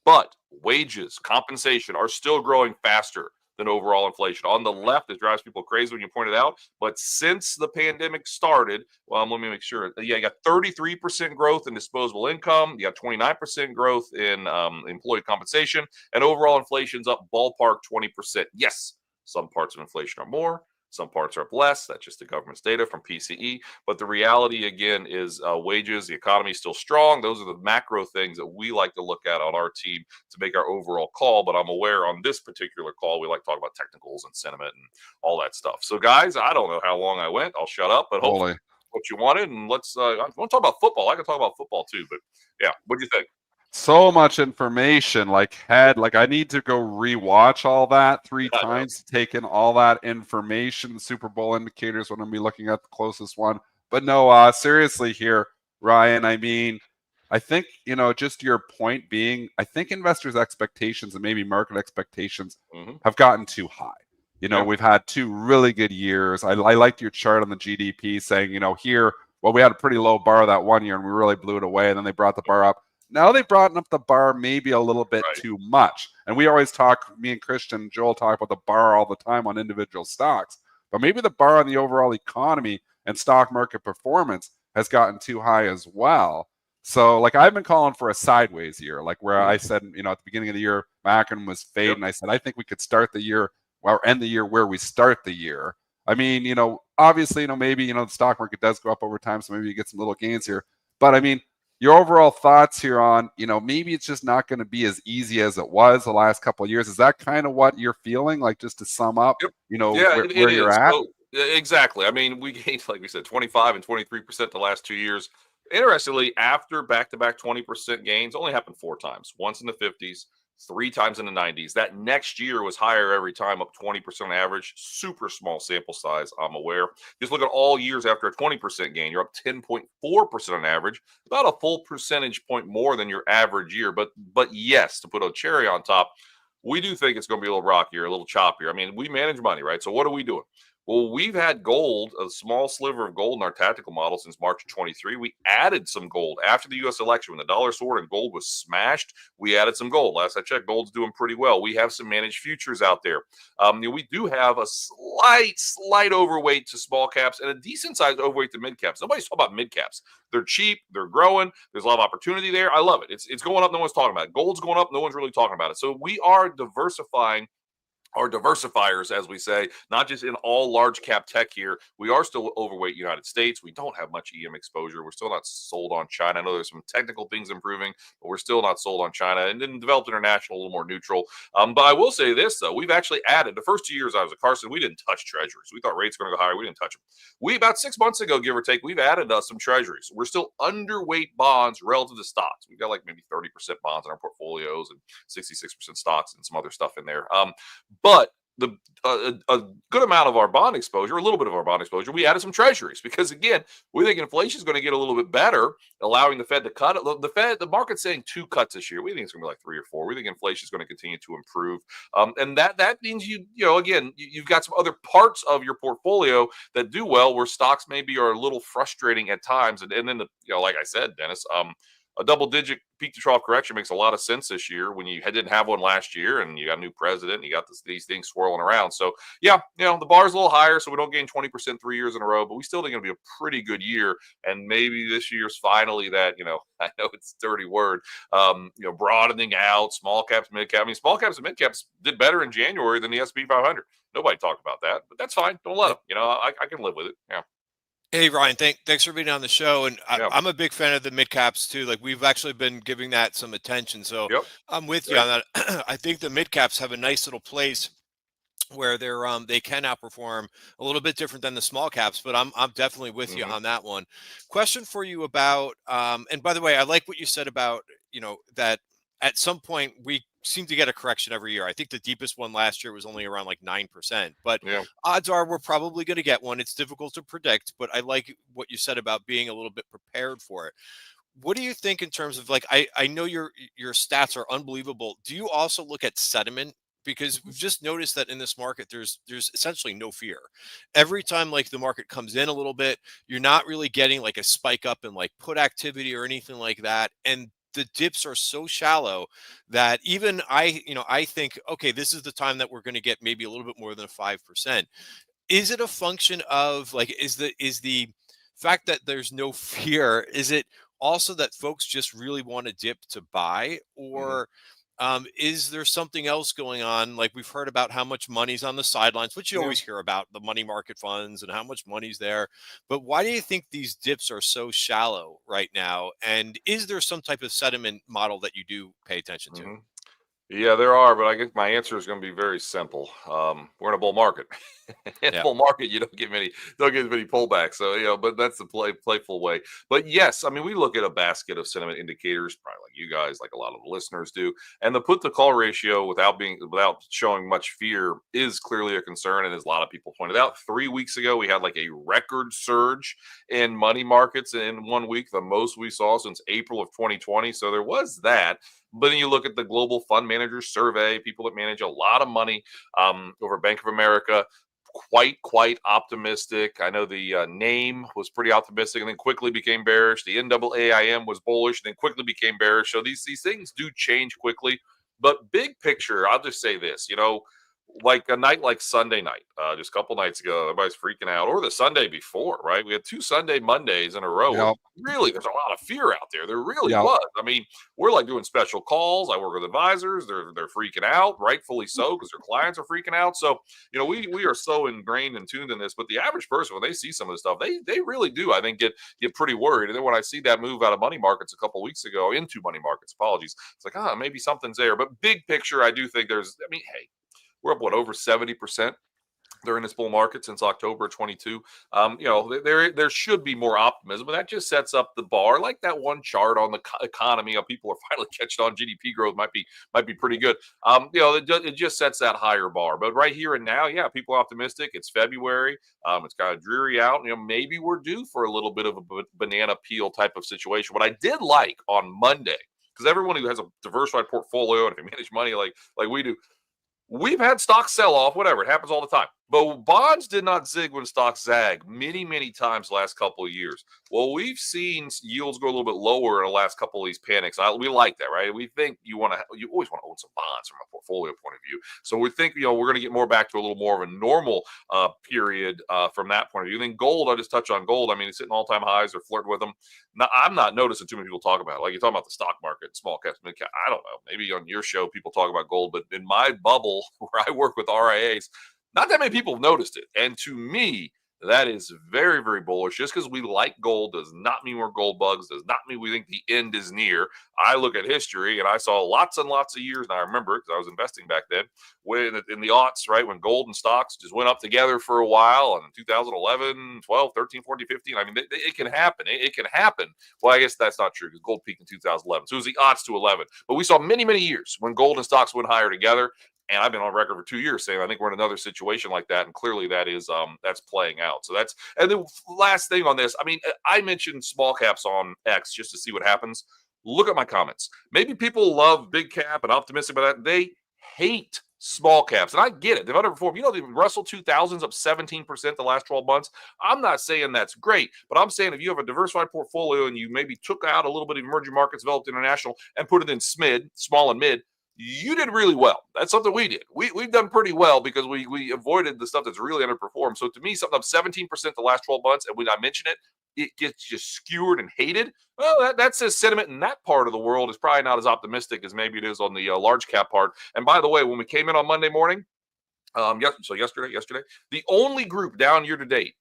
But wages, compensation are still growing faster than overall inflation. On the left, it drives people crazy when you point it out. But since the pandemic started, well, let me make sure. Yeah, you got 33% growth in disposable income. You got 29% growth in employee compensation. And overall inflation's up ballpark 20%. Yes, some parts of inflation are more. Some parts are up less. That's just the government's data from PCE. But the reality, again, is wages, the economy is still strong. Those are the macro things that we like to look at on our team to make our overall call. But I'm aware on this particular call, we like to talk about technicals and sentiment and all that stuff. So, guys, I don't know how long I went. I'll shut up, but hopefully what you wanted. And let's I want to talk about football. I can talk about football too. But, yeah, what do you think? So much information, like I need to go rewatch all that 3 times to take in all that information. Super Bowl indicators when I'm be looking at the closest one. But no, seriously here, Ryan, I mean, I think, just your point being, I think investors' expectations and maybe market expectations have gotten too high. We've had 2 really good years. I liked your chart on the GDP saying, here, well, we had a pretty low bar that one year and we really blew it away. And then they brought the bar up. Now they've brought up the bar maybe a little bit too much. And we always talk, me and Christian, Joel talk about the bar all the time on individual stocks. But maybe the bar on the overall economy and stock market performance has gotten too high as well. So, I've been calling for a sideways year, where I said, at the beginning of the year, my acronym was FADE. And I said, I think we could start the year or end the year where we start the year. I mean, obviously, maybe, the stock market does go up over time. So maybe you get some little gains here. But I mean, your overall thoughts here on, maybe it's just not going to be as easy as it was the last couple of years. Is that kind of what you're feeling? Just to sum up, where you're at? So, exactly. I mean, we gained, like we said, 25 and 23% the last 2 years. Interestingly, after back-to-back 20% gains, only happened 4 times. Once in the 50s, 3 times in the 90s. That next year was higher every time, up 20% on average. Super small sample size, I'm aware. Just look at all years after a 20% gain. You're up 10.4% on average, about a full percentage point more than your average year. But yes, to put a cherry on top, we do think it's going to be a little rockier, a little choppier. I mean, we manage money, right? So what are we doing? Well, we've had gold, a small sliver of gold in our tactical model since March of 23. We added some gold after the U.S. election when the dollar soared and gold was smashed. We added some gold. Last I checked, gold's doing pretty well. We have some managed futures out there. We do have a slight overweight to small caps and a decent sized overweight to mid caps. Nobody's talking about mid caps. They're cheap. They're growing. There's a lot of opportunity there. I love it. It's going up. No one's talking about it. Gold's going up. No one's really talking about it. So we are diversifying our diversifiers, as we say, not just in all large cap tech here. We are still overweight United States. We don't have much EM exposure. We're still not sold on China. I know there's some technical things improving, but we're still not sold on China. And then developed international, a little more neutral. But I will say this, though. We've actually added, the first 2 years I was at Carson, we didn't touch treasuries. We thought rates were going to go higher. We didn't touch them. We, about 6 months ago, give or take, we've added some treasuries. We're still underweight bonds relative to stocks. We've got like maybe 30% bonds in our portfolios and 66% stocks and some other stuff in there. But a good amount of our bond exposure, a little bit of our bond exposure, we added some treasuries because, again, we think inflation is going to get a little bit better, allowing the Fed to cut it. The market's saying 2 cuts this year. We think it's going to be like 3 or 4. We think inflation is going to continue to improve, and that means again, you've got some other parts of your portfolio that do well, where stocks maybe are a little frustrating at times, and then like I said, Dennis, a double-digit peak to trough correction makes a lot of sense this year when you didn't have one last year and you got a new president and you got these things swirling around. So, yeah, the bar's a little higher, so we don't gain 20% 3 years in a row, but we still think it'll be a pretty good year. And maybe this year's finally that, I know it's a dirty word, broadening out, small caps, mid cap. I mean, small caps and mid caps did better in January than the S&P 500. Nobody talked about that, but that's fine. Don't let them. I can live with it. Yeah. Hey, Ryan, thanks for being on the show. And Yeah. I'm a big fan of the mid caps too. Like, we've actually been giving that some attention. So Yep. I'm with you on that. I think the mid caps have a nice little place where they can outperform, a little bit different than the small caps, but I'm definitely with you on that one. Question for you about, and by the way, I like what you said about, that at some point we seem to get a correction every year. I think the deepest one last year was only around like 9%, but Yeah. odds are we're probably going to get one. It's difficult to predict, but I like what you said about being a little bit prepared for it. What do you think in terms of, like, I know your stats are unbelievable. Do you also look at sentiment? Because we've just noticed that in this market, there's essentially no fear. Every time like the market comes in a little bit, you're not really getting like a spike up in like put activity or anything like that. And the dips are so shallow that even I think, okay, this is the time that we're going to get maybe a little bit more than a 5%. Is it a function of like, is the fact that there's no fear, is it also that folks just really want to dip to buy, or is there something else going on? Like, we've heard about how much money's on the sidelines, which you Yeah. always hear about, the money market funds and how much money's there. But why do you think these dips are so shallow right now? And is there some type of sentiment model that you do pay attention to? Mhm. Yeah, there are, but I guess my answer is going to be very simple. We're in a bull market. In a Yeah. bull market, you don't get as many pullbacks. So, but that's the playful way. But yes, I mean, we look at a basket of sentiment indicators, probably like you guys, like a lot of the listeners do, and the put to call ratio without showing much fear is clearly a concern. And as a lot of people pointed out, 3 weeks ago we had like a record surge in money markets in 1 week, the most we saw since April of 2020. So there was that. But then you look at the global fund managers survey, people that manage a lot of money over Bank of America, quite optimistic. I know the name was pretty optimistic and then quickly became bearish. The NAAIM was bullish and then quickly became bearish. So these things do change quickly. But big picture, I'll just say this, like a night like Sunday night, just a couple nights ago, everybody's freaking out, or the Sunday before, right? We had 2 Sunday Mondays in a row. Where Yep. really, there's a lot of fear out there. There really Yep. was. I mean, we're like doing special calls. I work with advisors. They're freaking out, rightfully so, because their clients are freaking out. So, we are so ingrained and tuned in this. But the average person, when they see some of this stuff, they really do, I think, get pretty worried. And then when I see that move out of money markets a couple weeks ago into money markets, apologies, it's like, maybe something's there. But big picture, I do think hey, we're up over 70% during this bull market since October 22. There should be more optimism, but that just sets up the bar. Like that one chart on the economy, people are finally catching on. GDP growth might be pretty good. It just sets that higher bar. But right here and now, yeah, people are optimistic. It's February. It's kind of dreary out. Maybe we're due for a little bit of a banana peel type of situation. What I did like on Monday, because everyone who has a diversified portfolio and if you manage money like we do, we've had stocks sell off, whatever. It happens all the time. But bonds did not zig when stocks zag many times the last couple of years. Well, we've seen yields go a little bit lower in the last couple of these panics. We like that, right? We think you always want to own some bonds from a portfolio point of view. So we think, we're going to get more back to a little more of a normal period from that point of view. Then gold, I'll just touch on gold. I mean, it's hitting all-time highs or flirting with them. Now, I'm not noticing too many people talk about it. Like you're talking about the stock market, small caps, mid cap. I don't know. Maybe on your show, people talk about gold, but in my bubble where I work with RIAs, not that many people have noticed it. And to me, that is very, very bullish. Just because we like gold does not mean we're gold bugs, does not mean we think the end is near. I look at history and I saw lots and lots of years, and I remember it because I was investing back then, when in the aughts, right, when gold and stocks just went up together for a while, and 2011, 12, 13, 14, 15, I mean, it can happen. It can happen. Well, I guess that's not true because gold peaked in 2011. So it was the aughts to 11. But we saw many years when gold and stocks went higher together. And I've been on record for 2 years saying I think we're in another situation like that, and clearly that is that's playing out. So that's, and the last thing on this, I mean, I mentioned small caps on X just to see what happens. Look at my comments. Maybe people love big cap and optimistic about that. They hate small caps, and I get it. They've underperformed. You know, the Russell 2000's up 17% the last 12 months. I'm not saying that's great, but I'm saying if you have a diversified portfolio and you maybe took out a little bit of emerging markets, developed international, and put it in SMID, small and mid, you did really well. That's something we did. We've done pretty well because we avoided the stuff that's really underperformed. So to me, something up 17% the last 12 months, and when I mention it, it gets just skewered and hated. Well, that says sentiment in that part of the world is probably not as optimistic as maybe it is on the large cap part. And by the way, when we came in on Monday morning, yesterday, the only group down year to date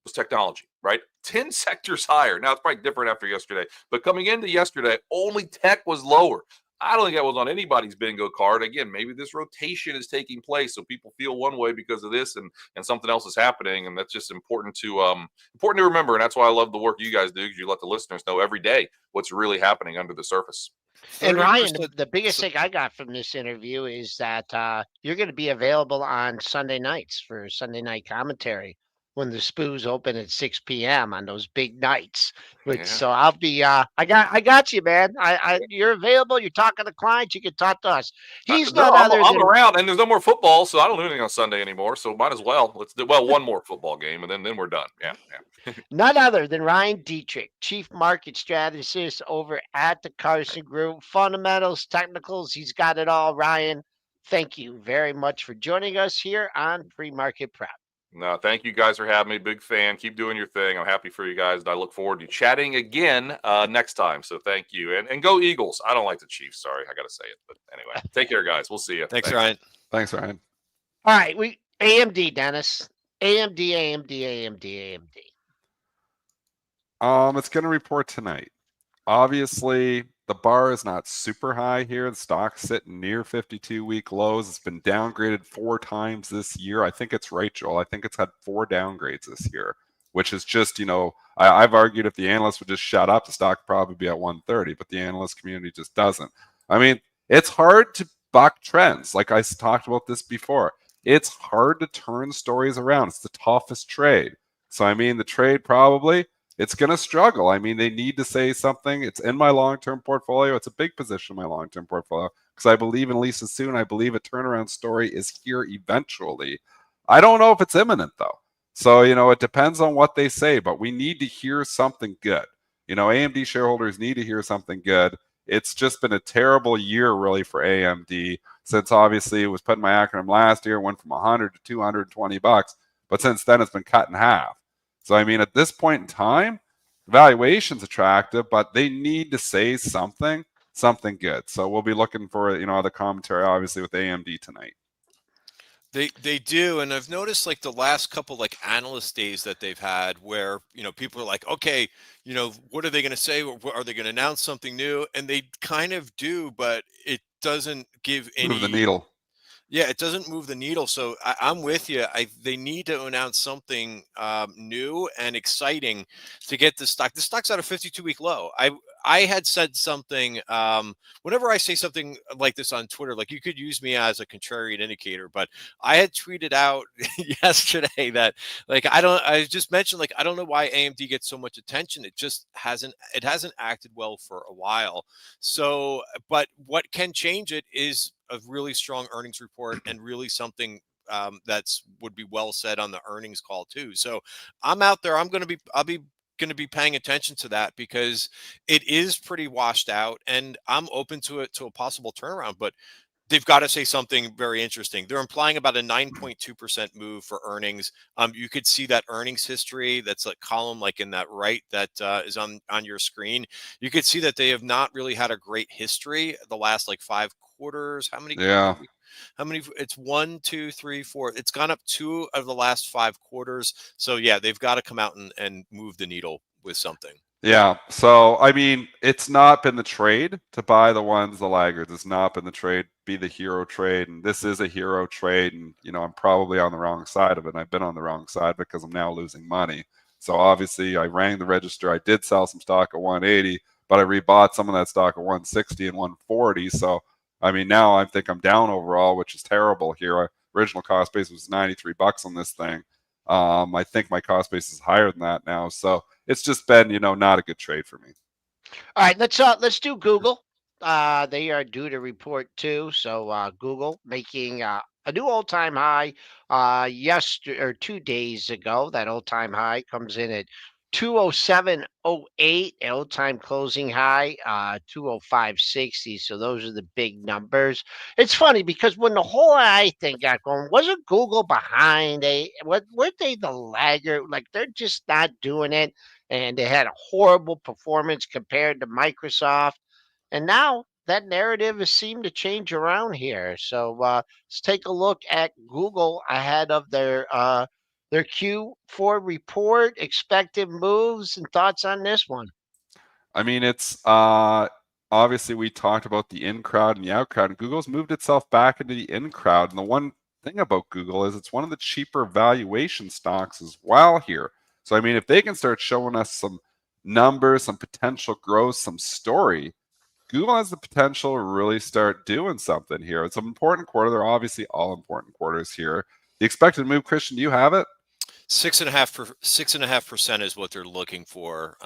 was technology, right? 10 sectors higher. Now it's probably different after yesterday, but coming into yesterday, only tech was lower. I don't think that was on anybody's bingo card. Again, maybe this rotation is taking place, so people feel one way because of this, and something else is happening, and that's just important to remember. And that's why I love the work you guys do, because you let the listeners know every day what's really happening under the surface. And Ryan, the biggest thing I got from this interview is that you're going to be available on Sunday nights for Sunday night commentary when the Spoos open at 6 p.m. on those big nights. So I'll be I got you, man. You're available. You're talking to clients. You can talk to us. He's I'm around, and there's no more football, so I don't do anything on Sunday anymore. So might as well. Let's do one more football game, and then we're done. Yeah. None other than Ryan Detrick, Chief Market Strategist over at the Carson Group. Fundamentals, technicals, he's got it all. Ryan, thank you very much for joining us here on PreMarket Prep. No, thank you guys for having me. Big fan. Keep doing your thing. I'm happy for you guys, and I look forward to chatting again next time. So thank you. And go Eagles. I don't like the Chiefs. Sorry, I got to say it. But anyway, take care, guys. We'll see you. Thanks, Ryan. Thanks, Ryan. All right. AMD, Dennis. AMD. It's going to report tonight. Obviously, the bar is not super high here. The stock's sitting near 52-week lows. It's been downgraded 4 times this year. I think it's right, Joel. I think it's had 4 downgrades this year, which is just, I've argued if the analysts would just shut up, the stock would probably be at 130, but the analyst community just doesn't. I mean, it's hard to buck trends. Like I talked about this before. It's hard to turn stories around. It's the toughest trade. So, I mean, the trade probably, it's going to struggle. I mean, they need to say something. It's in my long-term portfolio. It's a big position in my long-term portfolio because I believe in Lisa soon. I believe a turnaround story is here eventually. I don't know if it's imminent, though. So, it depends on what they say, but we need to hear something good. AMD shareholders need to hear something good. It's just been a terrible year, really, for AMD since obviously it was put in my acronym last year, went from 100 to 220 bucks, but since then it's been cut in half. So, I mean, at this point in time, valuation's attractive, but they need to say something good. So we'll be looking for, the commentary, obviously, with AMD tonight. They do, and I've noticed like the last couple like analyst days that they've had where people are like, okay, what are they going to say? Are they going to announce something new? And they kind of do, but it doesn't give any move the needle. Yeah, it doesn't move the needle. So I'm with you. They need to announce something new and exciting to get the stock. The stock's at a 52-week low. I had said something. Whenever I say something like this on Twitter, like you could use me as a contrarian indicator, but I had tweeted out yesterday that I just mentioned I don't know why AMD gets so much attention. It just hasn't acted well for a while. So, but what can change it is a really strong earnings report and really something that's would be well said on the earnings call too. So I'm out there. I'll be going to be paying attention to that because it is pretty washed out, and I'm open to it to a possible turnaround. But they've got to say something very interesting. They're implying about a 9.2% move for earnings. You could see that earnings history. That's a column like in that right that is on your screen. You could see that they have not really had a great history the last 5 quarters. How many? Yeah. How many? It's 1, 2, 3, 4. It's gone up 2 of the last 5 quarters. So yeah, they've got to come out and move the needle with something. Yeah. So, I mean, it's not been the trade to buy the laggards. It's not been the trade, be the hero trade. And this is a hero trade. And, I'm probably on the wrong side of it. And I've been on the wrong side because I'm now losing money. So obviously I rang the register. I did sell some stock at 180, but I rebought some of that stock at 160 and 140. So I mean, now I think I'm down overall, which is terrible here. Our original cost base was 93 bucks on this thing. I think my cost base is higher than that now. So it's just been, not a good trade for me. All right, let's do Google. They are due to report too. So Google making a new all-time high yesterday or 2 days ago. That all-time high comes in at 207.08. All-time closing high 205.60. So those are the big numbers. It's funny because when the whole AI thing got going, wasn't Google behind? Weren't they the laggard? Like they're just not doing it, and they had a horrible performance compared to Microsoft. And now that narrative has seemed to change around here. So let's take a look at Google ahead of their Q4 report, expected moves, and thoughts on this one. I mean, it's obviously we talked about the in crowd and the out crowd, and Google's moved itself back into the in crowd. And the one thing about Google is it's one of the cheaper valuation stocks as well here. So, I mean, if they can start showing us some numbers, some potential growth, some story, Google has the potential to really start doing something here. It's an important quarter. They're obviously all important quarters here. The expected move, Christian, do you have it? 6.5% is what they're looking for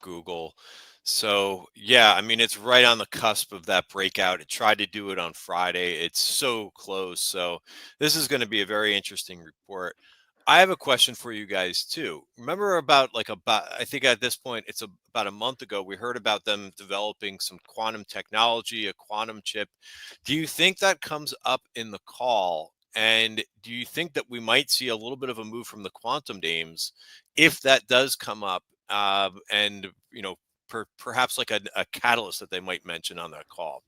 Google. So yeah, I mean, it's right on the cusp of that breakout. It tried to do it on Friday. It's so close. So this is going to be a very interesting report. I have a question for you guys too. Remember about I think at this point it's about a month ago we heard about them developing some quantum technology, a quantum chip. Do you think that comes up in the call? And do you think that we might see a little bit of a move from the quantum names if that does come up, and perhaps like a catalyst that they might mention on that call?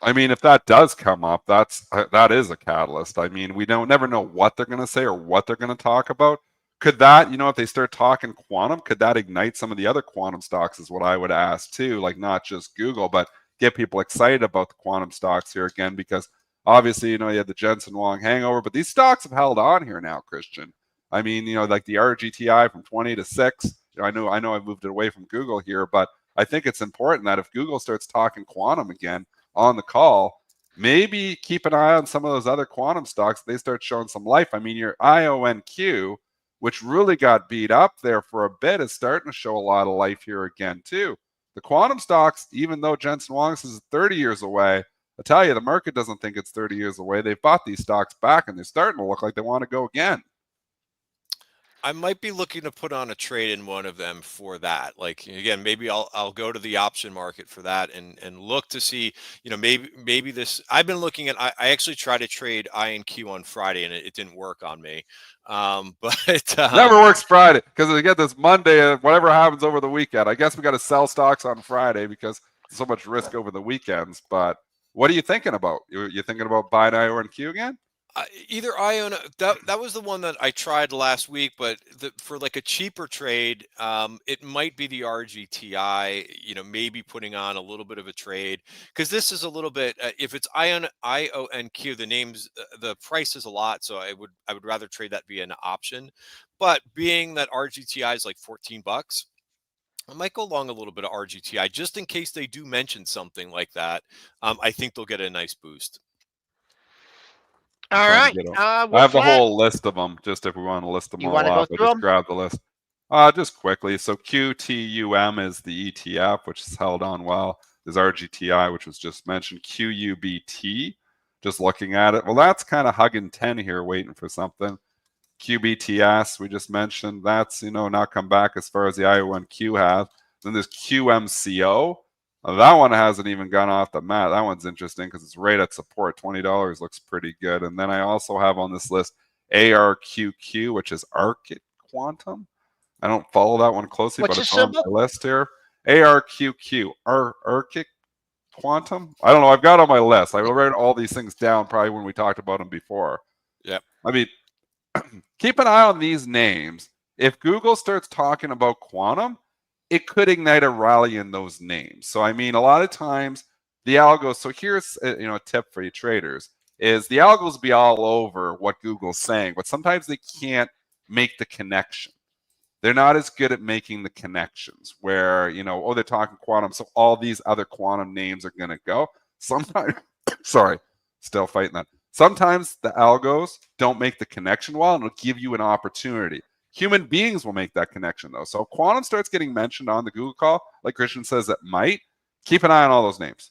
I mean, if that does come up, that is a catalyst. I mean, we never know what they're going to say or what they're going to talk about. Could that, if they start talking quantum, could that ignite some of the other quantum stocks is what I would ask too, like not just Google, but get people excited about the quantum stocks here again, because obviously, you had the Jensen Huang hangover, but these stocks have held on here now, Christian. I mean, like the RGTI from 20 to 6. I know I've moved it away from Google here, but I think it's important that if Google starts talking quantum again on the call, maybe keep an eye on some of those other quantum stocks. They start showing some life. I mean, your IONQ, which really got beat up there for a bit, is starting to show a lot of life here again too. The quantum stocks, even though Jensen Huang is 30 years away, I tell you, the market doesn't think it's 30 years away. They've bought these stocks back, and they're starting to look like they want to go again. I might be looking to put on a trade in one of them for that. Like again, maybe I'll go to the option market for that and look to see, maybe this. I've been looking at. I actually tried to trade INQ on Friday and it didn't work on me. But never works Friday because we get this Monday. Whatever happens over the weekend, I guess we got to sell stocks on Friday because so much risk over the weekends. But what are you thinking about? You thinking about buying IONQ again? Either Iona, that was the one that I tried last week, but for like a cheaper trade, it might be the RGTI. Maybe putting on a little bit of a trade because this is a little bit. If it's IONQ, the names, the price is a lot, so I would rather trade that via an option. But being that RGTI is like $14, I might go along a little bit of RGTI just in case they do mention something like that. I think they'll get a nice boost. All right. I have the whole list of them, just if we want to list them all off. I just grab the list. Just quickly. So QTUM is the ETF, which is held on well. There's RGTI, which was just mentioned. QUBT, just looking at it. Well, that's kind of hugging 10 here, waiting for something. QBTS, we just mentioned. That's, not come back as far as the IONQ have. Then there's QMCO. That one hasn't even gone off the mat. That one's interesting because it's right at support. $20 looks pretty good. And then I also have on this list ARQQ, which is Arctic Quantum. I don't follow that one closely, but it's on my list here. ARQQ, Arctic Quantum. I don't know. I've got on my list. I will write all these things down probably when we talked about them before. Yep. I mean, keep an eye on these names. If Google starts talking about quantum, it could ignite a rally in those names. So, I mean, a lot of times the algos, so here's a tip for you traders, is the algos be all over what Google's saying, but sometimes they can't make the connection. They're not as good at making the connections where, oh, they're talking quantum, so all these other quantum names are going to go. Sometimes, sorry, still fighting that. Sometimes the algos don't make the connection well, and it'll give you an opportunity. Human beings will make that connection, though. So if quantum starts getting mentioned on the Google call, like Christian says it might, keep an eye on all those names.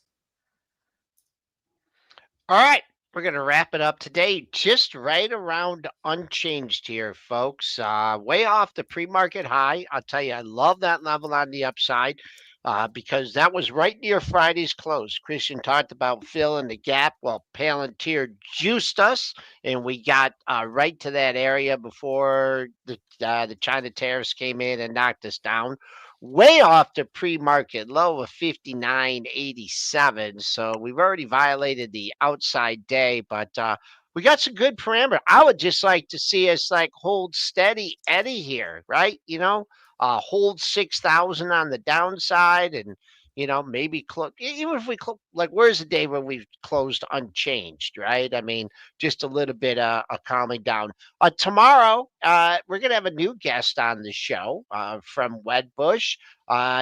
All right. We're going to wrap it up today, just right around unchanged here, folks. Way off the pre-market high. I'll tell you, I love that level on the upside because that was right near Friday's close. Christian talked about filling the gap. Well, Palantir juiced us, and we got right to that area before the China tariffs came in and knocked us down. Way off the pre-market low of 59.87. So we've already violated the outside day, but we got some good parameter. I would just like to see us like hold steady Eddie here, right? Hold 6,000 on the downside and, maybe even if we like, where's the day when we've closed unchanged, right? I mean, just a little bit of calming down. Tomorrow, we're going to have a new guest on the show from Wedbush,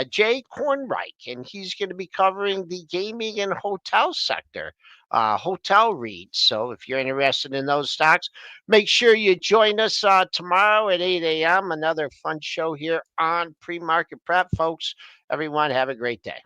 Jay Kornreich, and he's going to be covering the gaming and hotel sector, hotel REITs. So if you're interested in those stocks, make sure you join us tomorrow at 8 a.m. Another fun show here on Pre-Market Prep, folks. Everyone, have a great day.